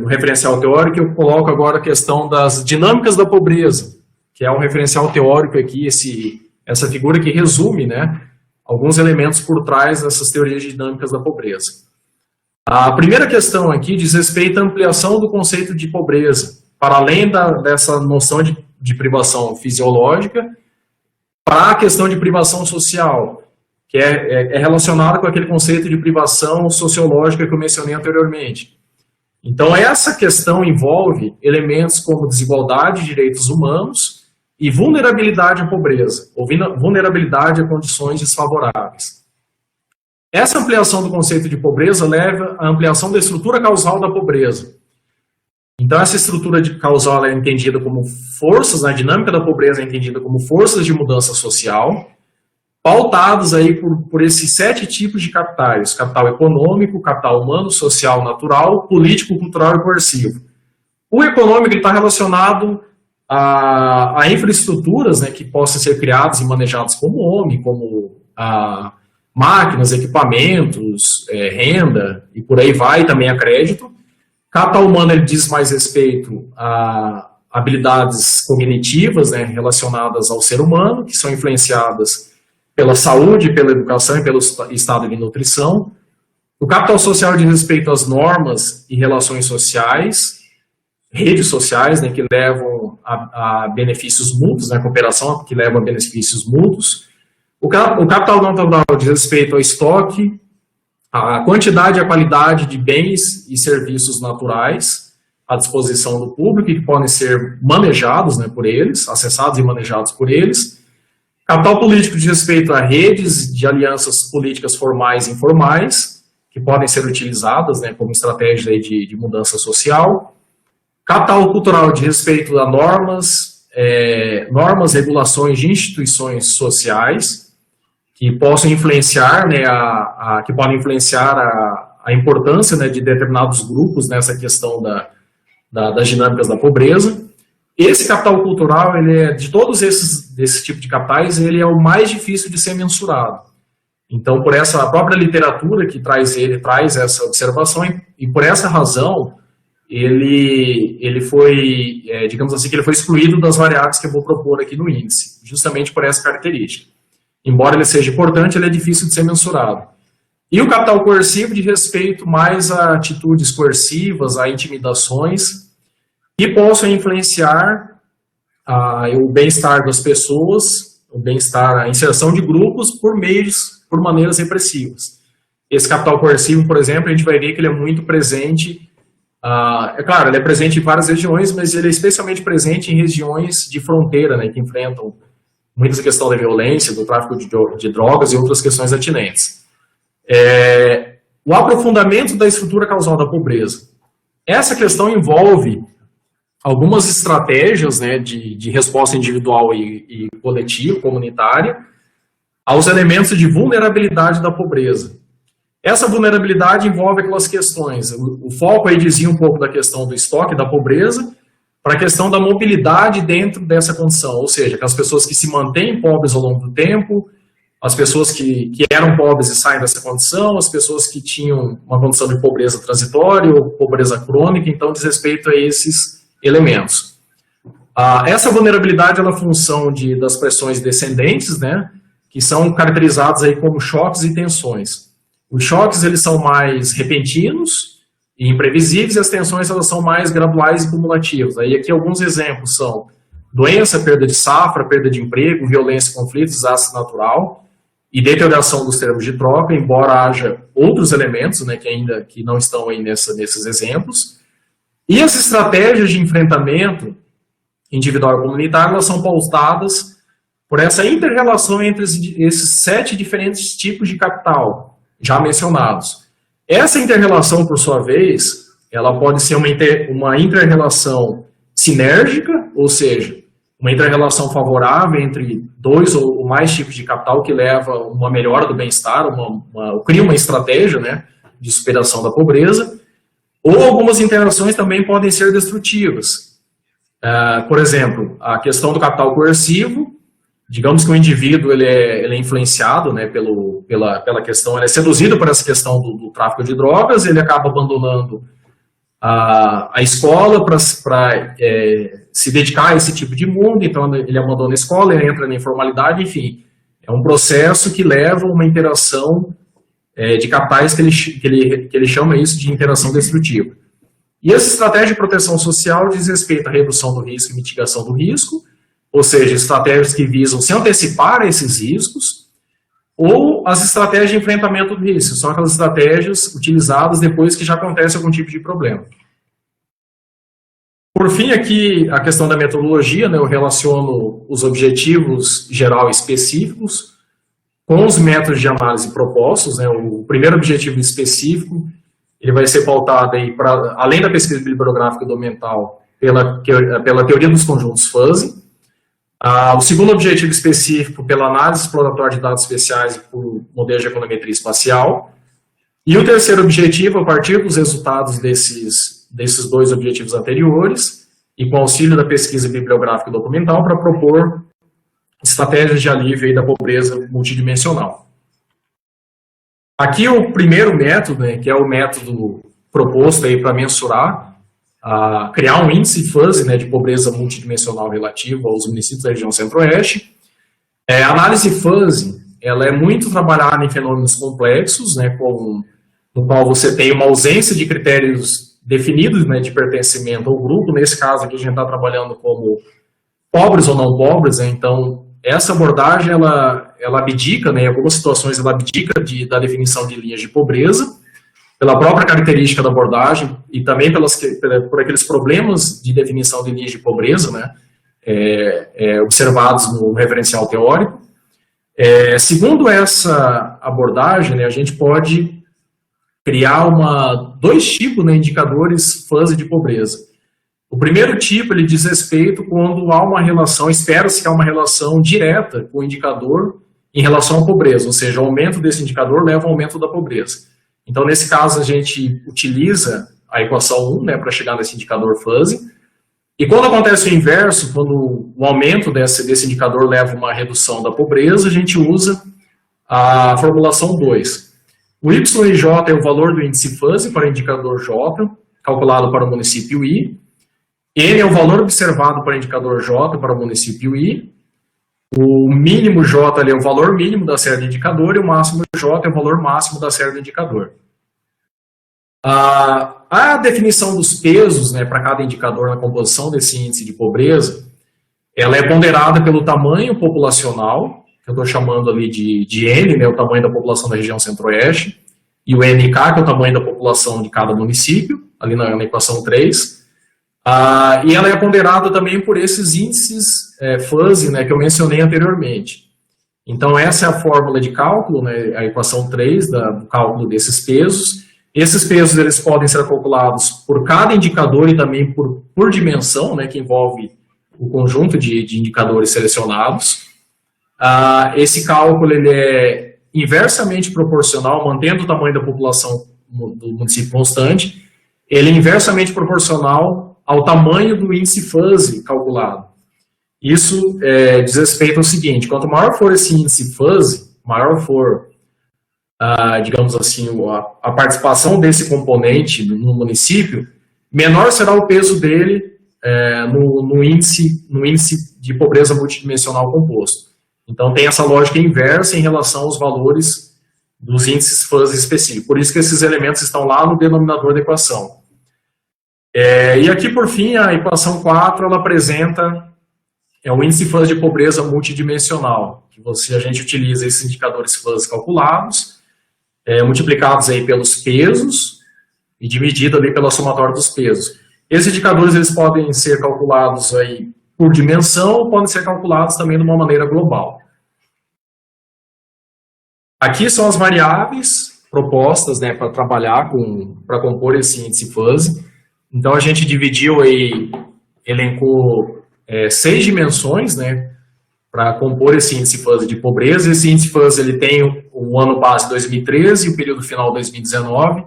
no referencial teórico, eu coloco agora a questão das dinâmicas da pobreza, que é um referencial teórico aqui, essa figura que resume, né, alguns elementos por trás dessas teorias de dinâmicas da pobreza. A primeira questão aqui diz respeito à ampliação do conceito de pobreza, para além dessa noção de privação fisiológica, para a questão de privação social, que é relacionada com aquele conceito de privação sociológica que eu mencionei anteriormente. Então, essa questão envolve elementos como desigualdade de direitos humanos e vulnerabilidade à pobreza, ou vulnerabilidade a condições desfavoráveis. Essa ampliação do conceito de pobreza leva à ampliação da estrutura causal da pobreza. Então, essa estrutura causal é entendida como forças, a dinâmica da pobreza é entendida como forças de mudança social, pautados aí por esses 7 tipos de capitais: capital econômico, capital humano, social, natural, político, cultural e coercivo. O econômico está relacionado a infraestruturas, né, que possam ser criadas e manejadas como homem, como máquinas, equipamentos, renda, e por aí vai, também a crédito. Capital humano, ele diz mais respeito a habilidades cognitivas, né, relacionadas ao ser humano, que são influenciadas pela saúde, pela educação e pelo estado de nutrição. O capital social diz respeito às normas e relações sociais, redes sociais, né, que levam a benefícios mútuos, né, cooperação que leva a benefícios mútuos. O capital natural diz respeito ao estoque, a quantidade e a qualidade de bens e serviços naturais à disposição do público, que podem ser manejados, né, por eles, acessados e manejados por eles. Capital político diz respeito a redes de alianças políticas formais e informais, que podem ser utilizadas, né, como estratégia de mudança social. Capital cultural diz respeito a normas, regulações de instituições sociais, que possam influenciar, né, que podem influenciar a importância, né, de determinados grupos nessa questão das dinâmicas da pobreza. Esse capital cultural, ele é, de todos desse tipo de capitais, ele é o mais difícil de ser mensurado. Então, por essa própria literatura que traz essa observação, e por essa razão, ele foi, digamos assim, que ele foi excluído das variáveis que eu vou propor aqui no índice, justamente por essa característica. Embora ele seja importante, ele é difícil de ser mensurado. E o capital coercivo diz respeito mais a atitudes coercivas, a intimidações, que possam influenciar o bem-estar das pessoas, o bem-estar, a inserção de grupos por maneiras repressivas. Esse capital coercivo, por exemplo, a gente vai ver que ele é muito presente, é claro, ele é presente em várias regiões, mas ele é especialmente presente em regiões de fronteira, né, que enfrentam muitas questões da violência, do tráfico de drogas e outras questões atinentes. O aprofundamento da estrutura causal da pobreza. Essa questão envolve algumas estratégias, né, de resposta individual e coletiva, comunitária, aos elementos de vulnerabilidade da pobreza. Essa vulnerabilidade envolve aquelas questões, o foco aí dizia um pouco da questão do estoque da pobreza, para a questão da mobilidade dentro dessa condição, ou seja, aquelas pessoas que se mantêm pobres ao longo do tempo, as pessoas que eram pobres e saem dessa condição, as pessoas que tinham uma condição de pobreza transitória ou pobreza crônica, então diz respeito a esses elementos. Essa vulnerabilidade é a função das pressões descendentes, né, que são caracterizadas aí como choques e tensões. Os choques, eles são mais repentinos e imprevisíveis, e as tensões elas são mais graduais e cumulativas. Aí aqui alguns exemplos são doença, perda de safra, perda de emprego, violência, conflitos, desastre natural e deterioração dos termos de troca, embora haja outros elementos, né, que não estão aí nesses exemplos. E as estratégias de enfrentamento individual e comunitário, elas são pautadas por essa inter-relação entre esses 7 diferentes tipos de capital já mencionados. Essa inter-relação, por sua vez, ela pode ser uma inter-relação sinérgica, ou seja, uma inter-relação favorável entre 2 ou mais tipos de capital que leva a uma melhora do bem-estar, cria uma estratégia, né, de superação da pobreza, ou algumas interações também podem ser destrutivas. Por exemplo, a questão do capital coercivo, digamos que o indivíduo ele é influenciado, né, pela questão, ele é seduzido por essa questão do tráfico de drogas, ele acaba abandonando a escola para se dedicar a esse tipo de mundo, então ele abandona a escola, ele entra na informalidade, enfim, é um processo que leva a uma interação de capitais que ele chama isso de interação destrutiva. E essa estratégia de proteção social diz respeito à redução do risco e mitigação do risco, ou seja, estratégias que visam se antecipar a esses riscos, ou as estratégias de enfrentamento do risco, são aquelas estratégias utilizadas depois que já acontece algum tipo de problema. Por fim, aqui, a questão da metodologia, né, eu relaciono os objetivos geral e específicos com os métodos de análise propostos, né, o primeiro objetivo específico, ele vai ser pautado, aí além da pesquisa bibliográfica e documental, pela teoria dos conjuntos fuzzy. O segundo objetivo específico, pela análise exploratória de dados especiais e por modelo de econometria espacial. E o terceiro objetivo, a partir dos resultados desses 2 objetivos anteriores, e com auxílio da pesquisa bibliográfica e documental, para propor estratégias de alívio aí da pobreza multidimensional. Aqui o primeiro método, né, que é o método proposto para mensurar, criar um índice fuzzy, né, de pobreza multidimensional relativo aos municípios da região centro-oeste. A análise fuzzy, ela é muito trabalhada em fenômenos complexos, né, no qual você tem uma ausência de critérios definidos, né, de pertencimento ao grupo. Nesse caso aqui a gente está trabalhando como pobres ou não pobres, né, então essa abordagem ela abdica, né, em algumas situações ela abdica da definição de linhas de pobreza, pela própria característica da abordagem e também por aqueles problemas de definição de linhas de pobreza, né, observados no referencial teórico. Segundo essa abordagem, né, a gente pode criar 2 tipos de indicadores fuzzy de pobreza. O primeiro tipo, ele diz respeito quando há uma relação, espera-se que há uma relação direta com o indicador em relação à pobreza, ou seja, o aumento desse indicador leva ao aumento da pobreza. Então, nesse caso, a gente utiliza a equação 1, né, para chegar nesse indicador fuzzy. E quando acontece o inverso, quando o aumento desse indicador leva a uma redução da pobreza, a gente usa a formulação 2. O YJ é o valor do índice fuzzy para o indicador J, calculado para o município I. N é o valor observado para o indicador J para o município I. O mínimo J é o valor mínimo da série de indicador e o máximo J é o valor máximo da série de indicador. A definição dos pesos, né, para cada indicador na composição desse índice de pobreza, ela é ponderada pelo tamanho populacional, que eu estou chamando ali de N, né, o tamanho da população da região centro-oeste, e o NK, que é o tamanho da população de cada município, ali na equação 3. E ela é ponderada também por esses índices fuzzy, né, que eu mencionei anteriormente. Então, essa é a fórmula de cálculo, né, a equação 3 do cálculo desses pesos. Esses pesos eles podem ser calculados por cada indicador e também por dimensão, né, que envolve o conjunto de indicadores selecionados. Esse cálculo ele é inversamente proporcional, mantendo o tamanho da população do município constante. Ele é inversamente proporcional ao tamanho do índice fuzzy calculado. Isso diz respeito ao seguinte: quanto maior for esse índice fuzzy, maior for, digamos assim, a participação desse componente no município, menor será o peso dele no índice de pobreza multidimensional composto. Então tem essa lógica inversa em relação aos valores dos índices fuzzy específicos. Por isso que esses elementos estão lá no denominador da equação. E aqui, por fim, a equação 4, ela apresenta o índice fuzzy de pobreza multidimensional, que a gente utiliza esses indicadores fuzzy calculados, multiplicados aí pelos pesos e dividido ali pela somatória dos pesos. Esses indicadores eles podem ser calculados aí por dimensão ou podem ser calculados também de uma maneira global. Aqui são as variáveis propostas, né, para trabalhar para compor esse índice fuzzy. Então a gente dividiu aí, elencou 6 dimensões, né, para compor esse índice fuzzy de pobreza. Esse índice fuzzy ele tem o ano base 2013 e o período final 2019.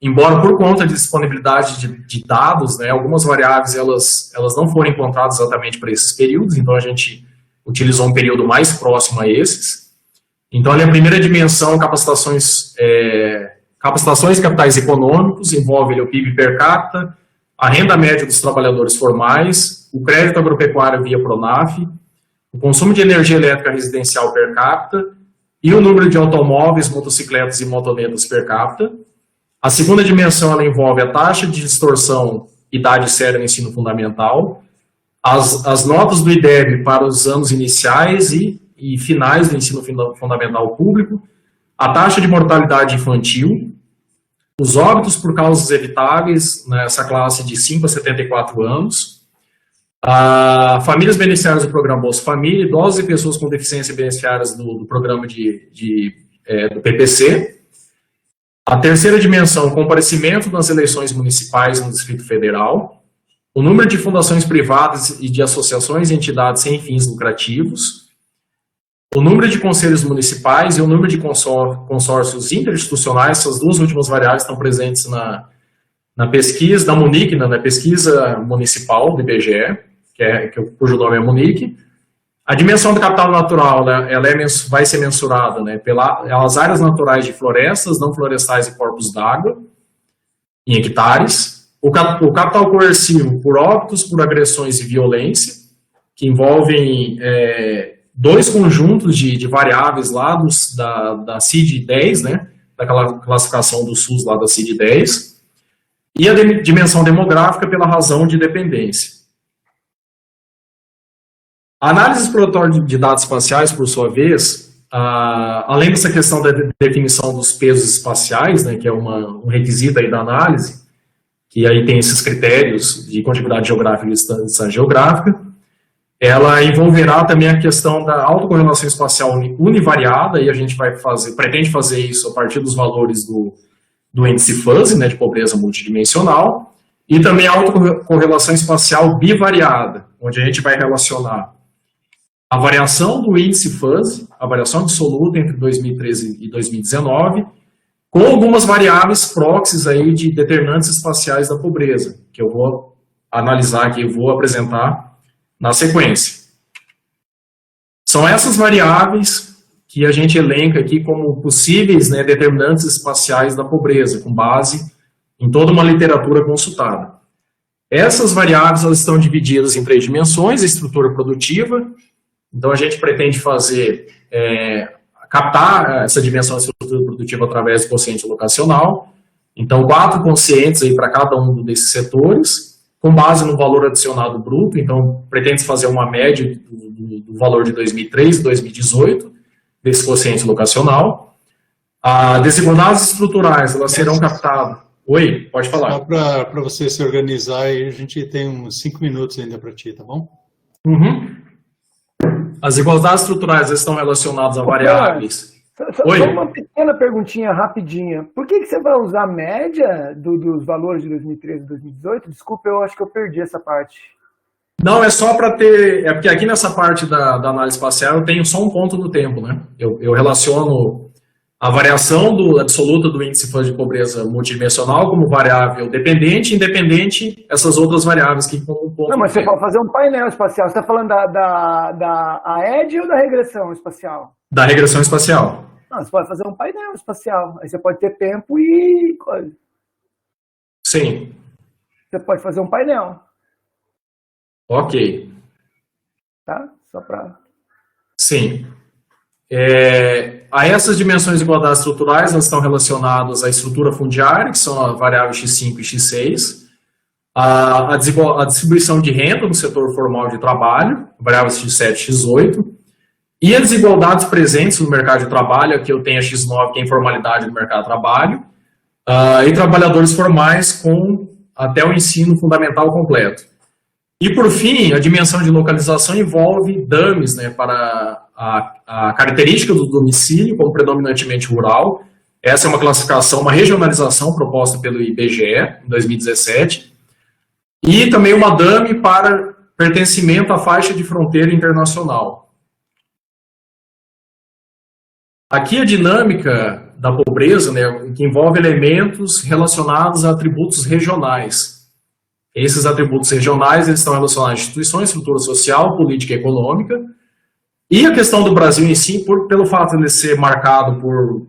Embora por conta de disponibilidade de dados, né, algumas variáveis elas não foram encontradas exatamente para esses períodos, então a gente utilizou um período mais próximo a esses. Então, ali a primeira dimensão, capacitações e capitais econômicos, envolve ali, o PIB per capita, a renda média dos trabalhadores formais, o crédito agropecuário via Pronaf, o consumo de energia elétrica residencial per capita e o número de automóveis, motocicletas e motonetas per capita. A segunda dimensão ela envolve a taxa de distorção idade séria no ensino fundamental, as notas do IDEB para os anos iniciais e finais do ensino fundamental público, a taxa de mortalidade infantil, os óbitos por causas evitáveis nessa classe de 5 a 74 anos, famílias beneficiárias do programa Bolsa Família, idosos e pessoas com deficiência beneficiárias do programa do PPC. A terceira dimensão, comparecimento nas eleições municipais no Distrito Federal, o número de fundações privadas e de associações e entidades sem fins lucrativos, o número de conselhos municipais e o número de consórcios interinstitucionais. Essas duas últimas variáveis estão presentes na pesquisa da Munic, na pesquisa municipal do IBGE, cujo nome é Munic. A dimensão do capital natural, né, ela vai ser mensurada, né, pelas áreas naturais de florestas, não florestais e corpos d'água, em hectares. O capital coercivo por óbitos, por agressões e violência, que envolvem 2 conjuntos de variáveis lá da CID-10, né, daquela classificação do SUS lá da CID-10, e a dimensão demográfica pela razão de dependência. A análise exploratória de dados espaciais, por sua vez, além dessa questão da definição dos pesos espaciais, né, que é um requisito aí da análise, que aí tem esses critérios de contiguidade geográfica e distância geográfica, ela envolverá também a questão da autocorrelação espacial univariada, e a gente pretende fazer isso a partir dos valores do índice fuzzy, né, de pobreza multidimensional, e também a autocorrelação espacial bivariada, onde a gente vai relacionar a variação do índice fuzzy, a variação absoluta entre 2013 e 2019, com algumas variáveis proxies aí de determinantes espaciais da pobreza, que eu vou analisar aqui, eu vou apresentar na sequência. São essas variáveis que a gente elenca aqui como possíveis, né, determinantes espaciais da pobreza, com base em toda uma literatura consultada. Essas variáveis elas estão divididas em 3 dimensões: a estrutura produtiva. Então, a gente pretende captar essa dimensão da estrutura produtiva através do quociente locacional. Então, 4 quocientes aí para cada um desses setores, com base no valor adicionado bruto. Então, pretende fazer uma média do valor de 2003 e 2018, desse quociente locacional. As desigualdades estruturais, elas serão captadas. Oi, pode falar. Só para você se organizar, aí a gente tem uns 5 minutos ainda para ti, tá bom? Uhum. As desigualdades estruturais estão relacionadas a variáveis. Só uma pequena perguntinha rapidinha. Por que você vai usar a média dos valores de 2013 e 2018? Desculpa, eu acho que eu perdi essa parte. Não, é só para ter... É porque aqui nessa parte da análise espacial eu tenho só um ponto no tempo, né? Eu relaciono a variação absoluta do índice fuzzy de pobreza multidimensional como variável dependente, independente, essas outras variáveis que com um ponto. Não, mas você pode fazer um painel espacial. Você está falando da AED ou da regressão espacial? Da regressão espacial. Não, você pode fazer um painel espacial. Aí você pode ter tempo e coisa. Sim. Você pode fazer um painel. Ok. Tá? Só para... Sim. A essas dimensões de igualdade estruturais, elas estão relacionadas à estrutura fundiária, que são a variável X5 e X6, a distribuição de renda no setor formal de trabalho, variáveis X7 e X8, e as desigualdades presentes no mercado de trabalho, aqui eu tenho a X9, que é a informalidade do mercado de trabalho, e trabalhadores formais com até o ensino fundamental completo. E, por fim, a dimensão de localização envolve dummies, né, para a característica do domicílio como predominantemente rural. Essa é uma classificação, uma regionalização proposta pelo IBGE em 2017. E também uma dummy para pertencimento à faixa de fronteira internacional. Aqui a dinâmica da pobreza, né, que envolve elementos relacionados a atributos regionais. Esses atributos regionais eles estão relacionados a instituições, estrutura social, política e econômica. E a questão do Brasil em si, pelo fato de ele ser marcado por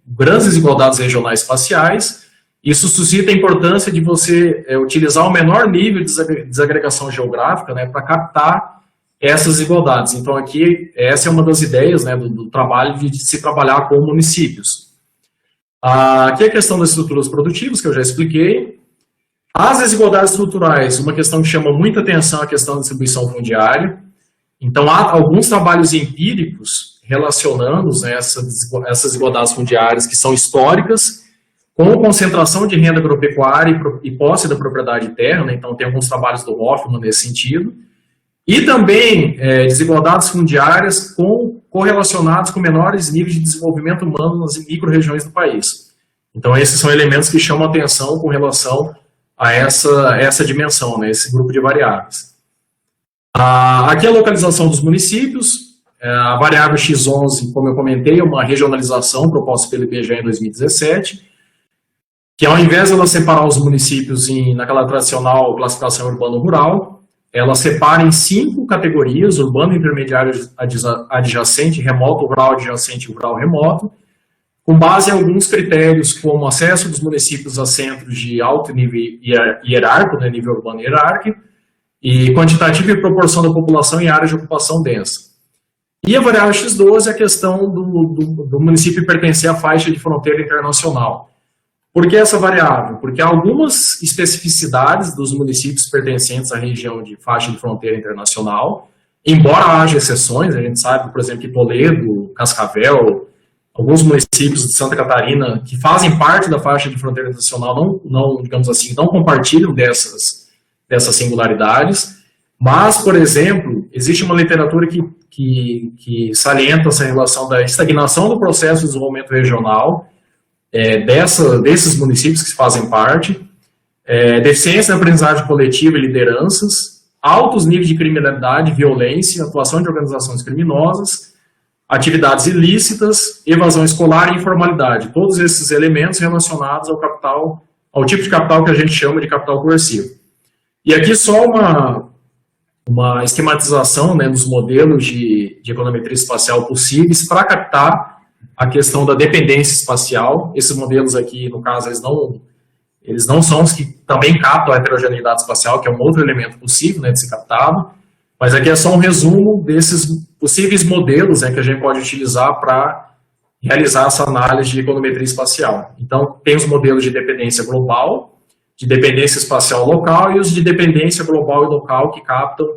grandes desigualdades regionais espaciais, isso suscita a importância de você utilizar o menor nível de desagregação geográfica, né, para captar essas desigualdades. Então aqui, essa é uma das ideias, né, do trabalho de se trabalhar com municípios. Aqui a questão das estruturas produtivas, que eu já expliquei. As desigualdades estruturais, uma questão que chama muita atenção é a questão da distribuição fundiária. Então, há alguns trabalhos empíricos relacionando, né, essas desigualdades fundiárias que são históricas, com concentração de renda agropecuária e posse da propriedade de terra, né? Então tem alguns trabalhos do Hoffman nesse sentido. E também desigualdades fundiárias correlacionadas com menores níveis de desenvolvimento humano nas micro-regiões do país. Então esses são elementos que chamam atenção com relação a essa dimensão, né, esse grupo de variáveis. Aqui a localização dos municípios, a variável X11, como eu comentei, é uma regionalização proposta pelo IBGE em 2017, que ao invés de ela separar os municípios naquela tradicional classificação urbano-rural, ela separa em 5 categorias: urbano, intermediário, adjacente, remoto, rural, adjacente e rural remoto, com base em alguns critérios, como acesso dos municípios a centros de alto nível hierárquico, né, nível urbano hierárquico, e quantitativa e proporção da população em áreas de ocupação densa. E a variável X12 é a questão do município pertencer à faixa de fronteira internacional. Por que essa variável? Porque há algumas especificidades dos municípios pertencentes à região de faixa de fronteira internacional, embora haja exceções. A gente sabe, por exemplo, que Toledo, Cascavel, alguns municípios de Santa Catarina que fazem parte da faixa de fronteira internacional digamos assim, não compartilham dessas singularidades. Mas, por exemplo, existe uma literatura que salienta essa relação da estagnação do processo de desenvolvimento regional, desses municípios que fazem parte, deficiência na aprendizagem coletiva e lideranças, altos níveis de criminalidade, violência, atuação de organizações criminosas, atividades ilícitas, evasão escolar e informalidade. Todos esses elementos relacionados ao tipo de capital que a gente chama de capital coercivo. E aqui só uma esquematização, né, dos modelos de econometria espacial possíveis para captar a questão da dependência espacial. Esses modelos aqui, no caso, eles não são os que também captam a heterogeneidade espacial, que é um outro elemento possível, né, de ser captado, mas aqui é só um resumo desses possíveis modelos, né, que a gente pode utilizar para realizar essa análise de econometria espacial. Então, tem os modelos de dependência global, de dependência espacial local e os de dependência global e local que captam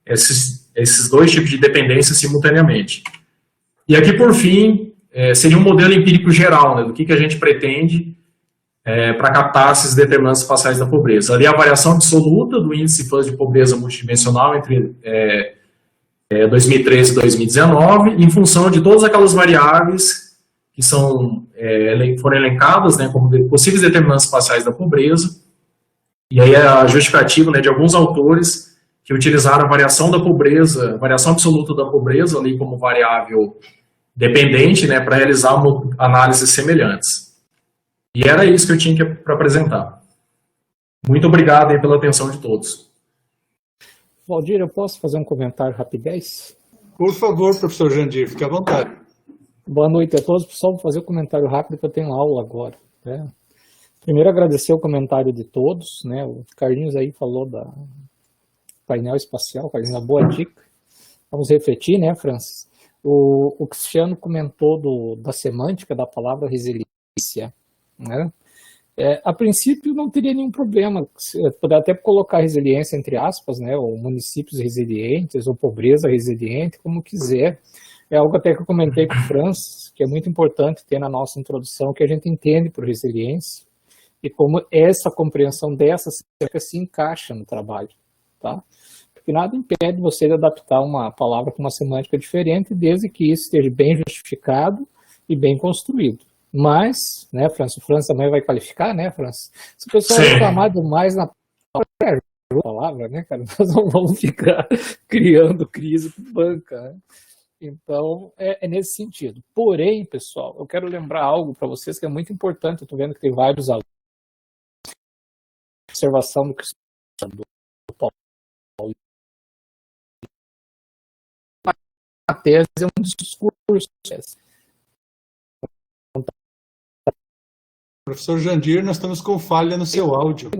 esses dois tipos de dependência simultaneamente. E aqui, por fim, seria um modelo empírico geral, né, do que a gente pretende para captar esses determinantes espaciais da pobreza. Ali a variação absoluta do índice FUS de pobreza multidimensional entre 2013 e 2019, em função de todas aquelas variáveis que foram elencadas, né, como possíveis determinantes espaciais da pobreza. E aí a justificativa, né, de alguns autores que utilizaram a variação da pobreza, variação absoluta da pobreza ali como variável dependente, né, para realizar análises semelhantes. E era isso que eu tinha para apresentar. Muito obrigado aí pela atenção de todos. Valdir, eu posso fazer um comentário rapidez? Por favor, professor Jandir, fique à vontade. Boa noite a todos. Só vou fazer um comentário rápido que eu tenho aula agora, né? Primeiro, agradecer o comentário de todos, né? O Carlinhos aí falou da painel espacial, Carlinhos, uma boa dica. Vamos refletir, né, Francis? O Cristiano comentou da semântica da palavra resiliência, né? A princípio não teria nenhum problema, poderia até colocar resiliência entre aspas, né, ou municípios resilientes, ou pobreza resiliente, como quiser. É algo até que eu comentei com o Francis, que é muito importante ter na nossa introdução, que a gente entende por resiliência, e como essa compreensão dessa se encaixa no trabalho, tá? Porque nada impede você de adaptar uma palavra com uma semântica diferente, desde que isso esteja bem justificado e bem construído. Mas, né, Francis, o Francis também vai qualificar, né, Francis? Se o pessoal reclamar demais na palavra, né, cara, nós não vamos ficar criando crise com banca, né? Então, é nesse sentido. Porém, pessoal, eu quero lembrar algo para vocês que é muito importante. Eu estou vendo que tem vários alunos. Observação do Paulo. A tese é um discurso. Professor Jandir, nós estamos com falha no seu áudio.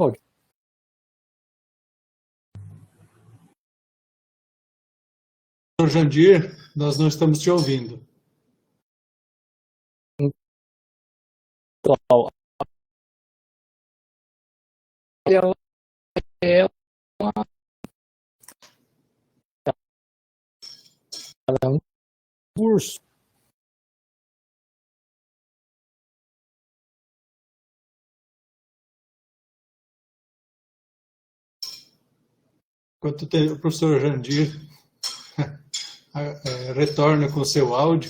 Professor Jandir, nós não estamos te ouvindo. Ela é um curso. Enquanto o professor Jandir retorna com o seu áudio,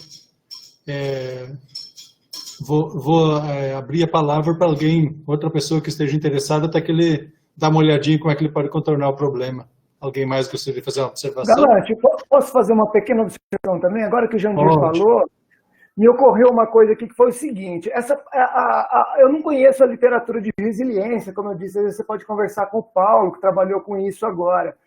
vou abrir a palavra para alguém, outra pessoa que esteja interessada, até que ele dá uma olhadinha como é que ele pode contornar o problema. Alguém mais gostaria de fazer uma observação? Galante, posso fazer uma pequena observação também? Agora que o Jandir falou, me ocorreu uma coisa aqui que foi o seguinte, eu não conheço a literatura de resiliência, como eu disse, às vezes você pode conversar com o Paulo, que trabalhou com isso agora.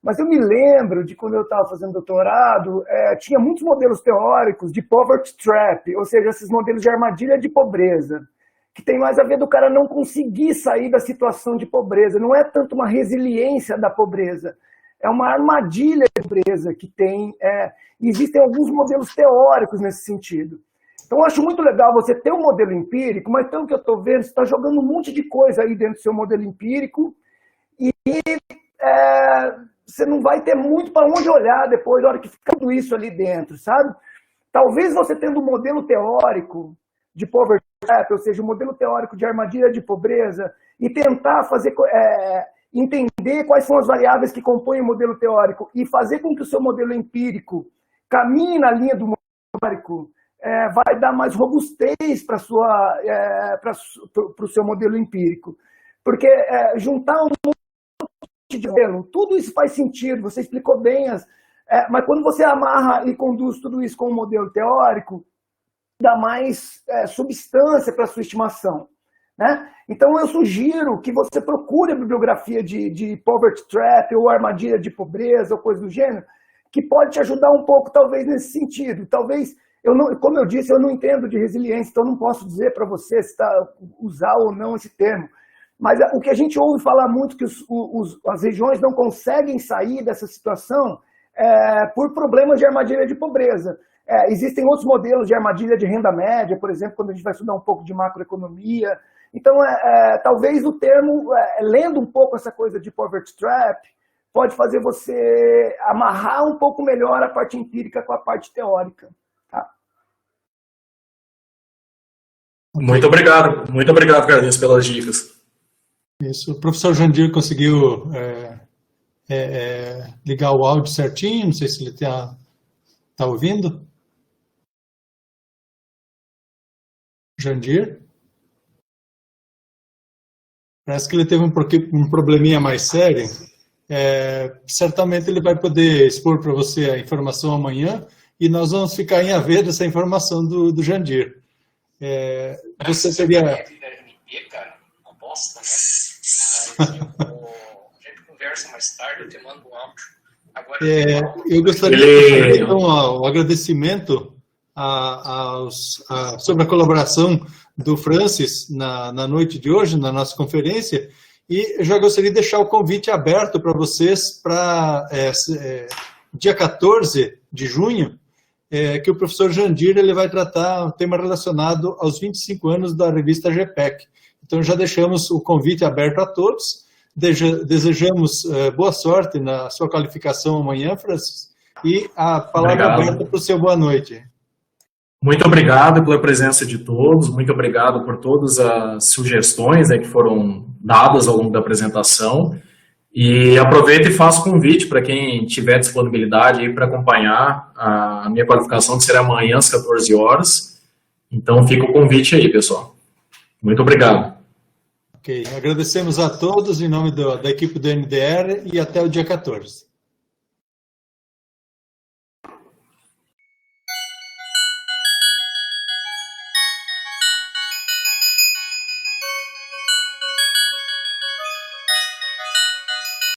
Mas eu me lembro de quando eu estava fazendo doutorado, tinha muitos modelos teóricos de poverty trap, ou seja, esses modelos de armadilha de pobreza, que tem mais a ver do cara não conseguir sair da situação de pobreza. Não é tanto uma resiliência da pobreza, é uma armadilha de pobreza que tem. Existem alguns modelos teóricos nesse sentido. Então, eu acho muito legal você ter um modelo empírico, mas pelo que eu estou vendo, você está jogando um monte de coisa aí dentro do seu modelo empírico e você não vai ter muito para onde olhar depois, na hora que fica tudo isso ali dentro, sabe? Talvez você tendo um modelo teórico de poverty trap, ou seja, um modelo teórico de armadilha de pobreza, e tentar fazer, entender quais são as variáveis que compõem o modelo teórico e fazer com que o seu modelo empírico caminhe na linha do modelo teórico, vai dar mais robustez para o seu modelo empírico. Porque juntar um tudo isso faz sentido, você explicou bem, mas quando você amarra e conduz tudo isso com um modelo teórico, dá mais substância para a sua estimação, né? Então eu sugiro que você procure a bibliografia de poverty trap ou armadilha de pobreza ou coisa do gênero, que pode te ajudar um pouco, talvez, nesse sentido. Talvez, como eu disse, eu não entendo de resiliência, então eu não posso dizer para você se usar ou não esse termo. Mas o que a gente ouve falar muito que as regiões não conseguem sair dessa situação por problemas de armadilha de pobreza. Existem outros modelos de armadilha de renda média, por exemplo, quando a gente vai estudar um pouco de macroeconomia. Então, talvez o termo, lendo um pouco essa coisa de poverty trap, pode fazer você amarrar um pouco melhor a parte empírica com a parte teórica. Tá? Muito obrigado, Carlinhos, pelas dicas. Isso, o professor Jandir conseguiu ligar o áudio certinho, não sei se ele está ouvindo. Jandir? Parece que ele teve um probleminha mais sério. Certamente ele vai poder expor para você a informação amanhã e nós vamos ficar em haver dessa informação do Jandir. Você seria... cara, uma bosta, né? A gente conversa mais tarde, eu te mando um áudio. Agora eu gostaria de fazer então o agradecimento sobre a colaboração do Francis na noite de hoje, na nossa conferência, e eu já gostaria de deixar o convite aberto para vocês para dia 14 de junho, que o professor Jandir ele vai tratar um tema relacionado aos 25 anos da revista GPEC. Então, já deixamos o convite aberto a todos. Desejamos boa sorte na sua qualificação amanhã, Francis, e a palavra aberta para o seu boa noite. Muito obrigado pela presença de todos, muito obrigado por todas as sugestões que foram dadas ao longo da apresentação. E aproveito e faço convite para quem tiver disponibilidade para acompanhar a minha qualificação, que será amanhã às 14 horas. Então, fica o convite aí, pessoal. Muito obrigado. Ok, agradecemos a todos em nome da equipe do NDR e até o dia 14.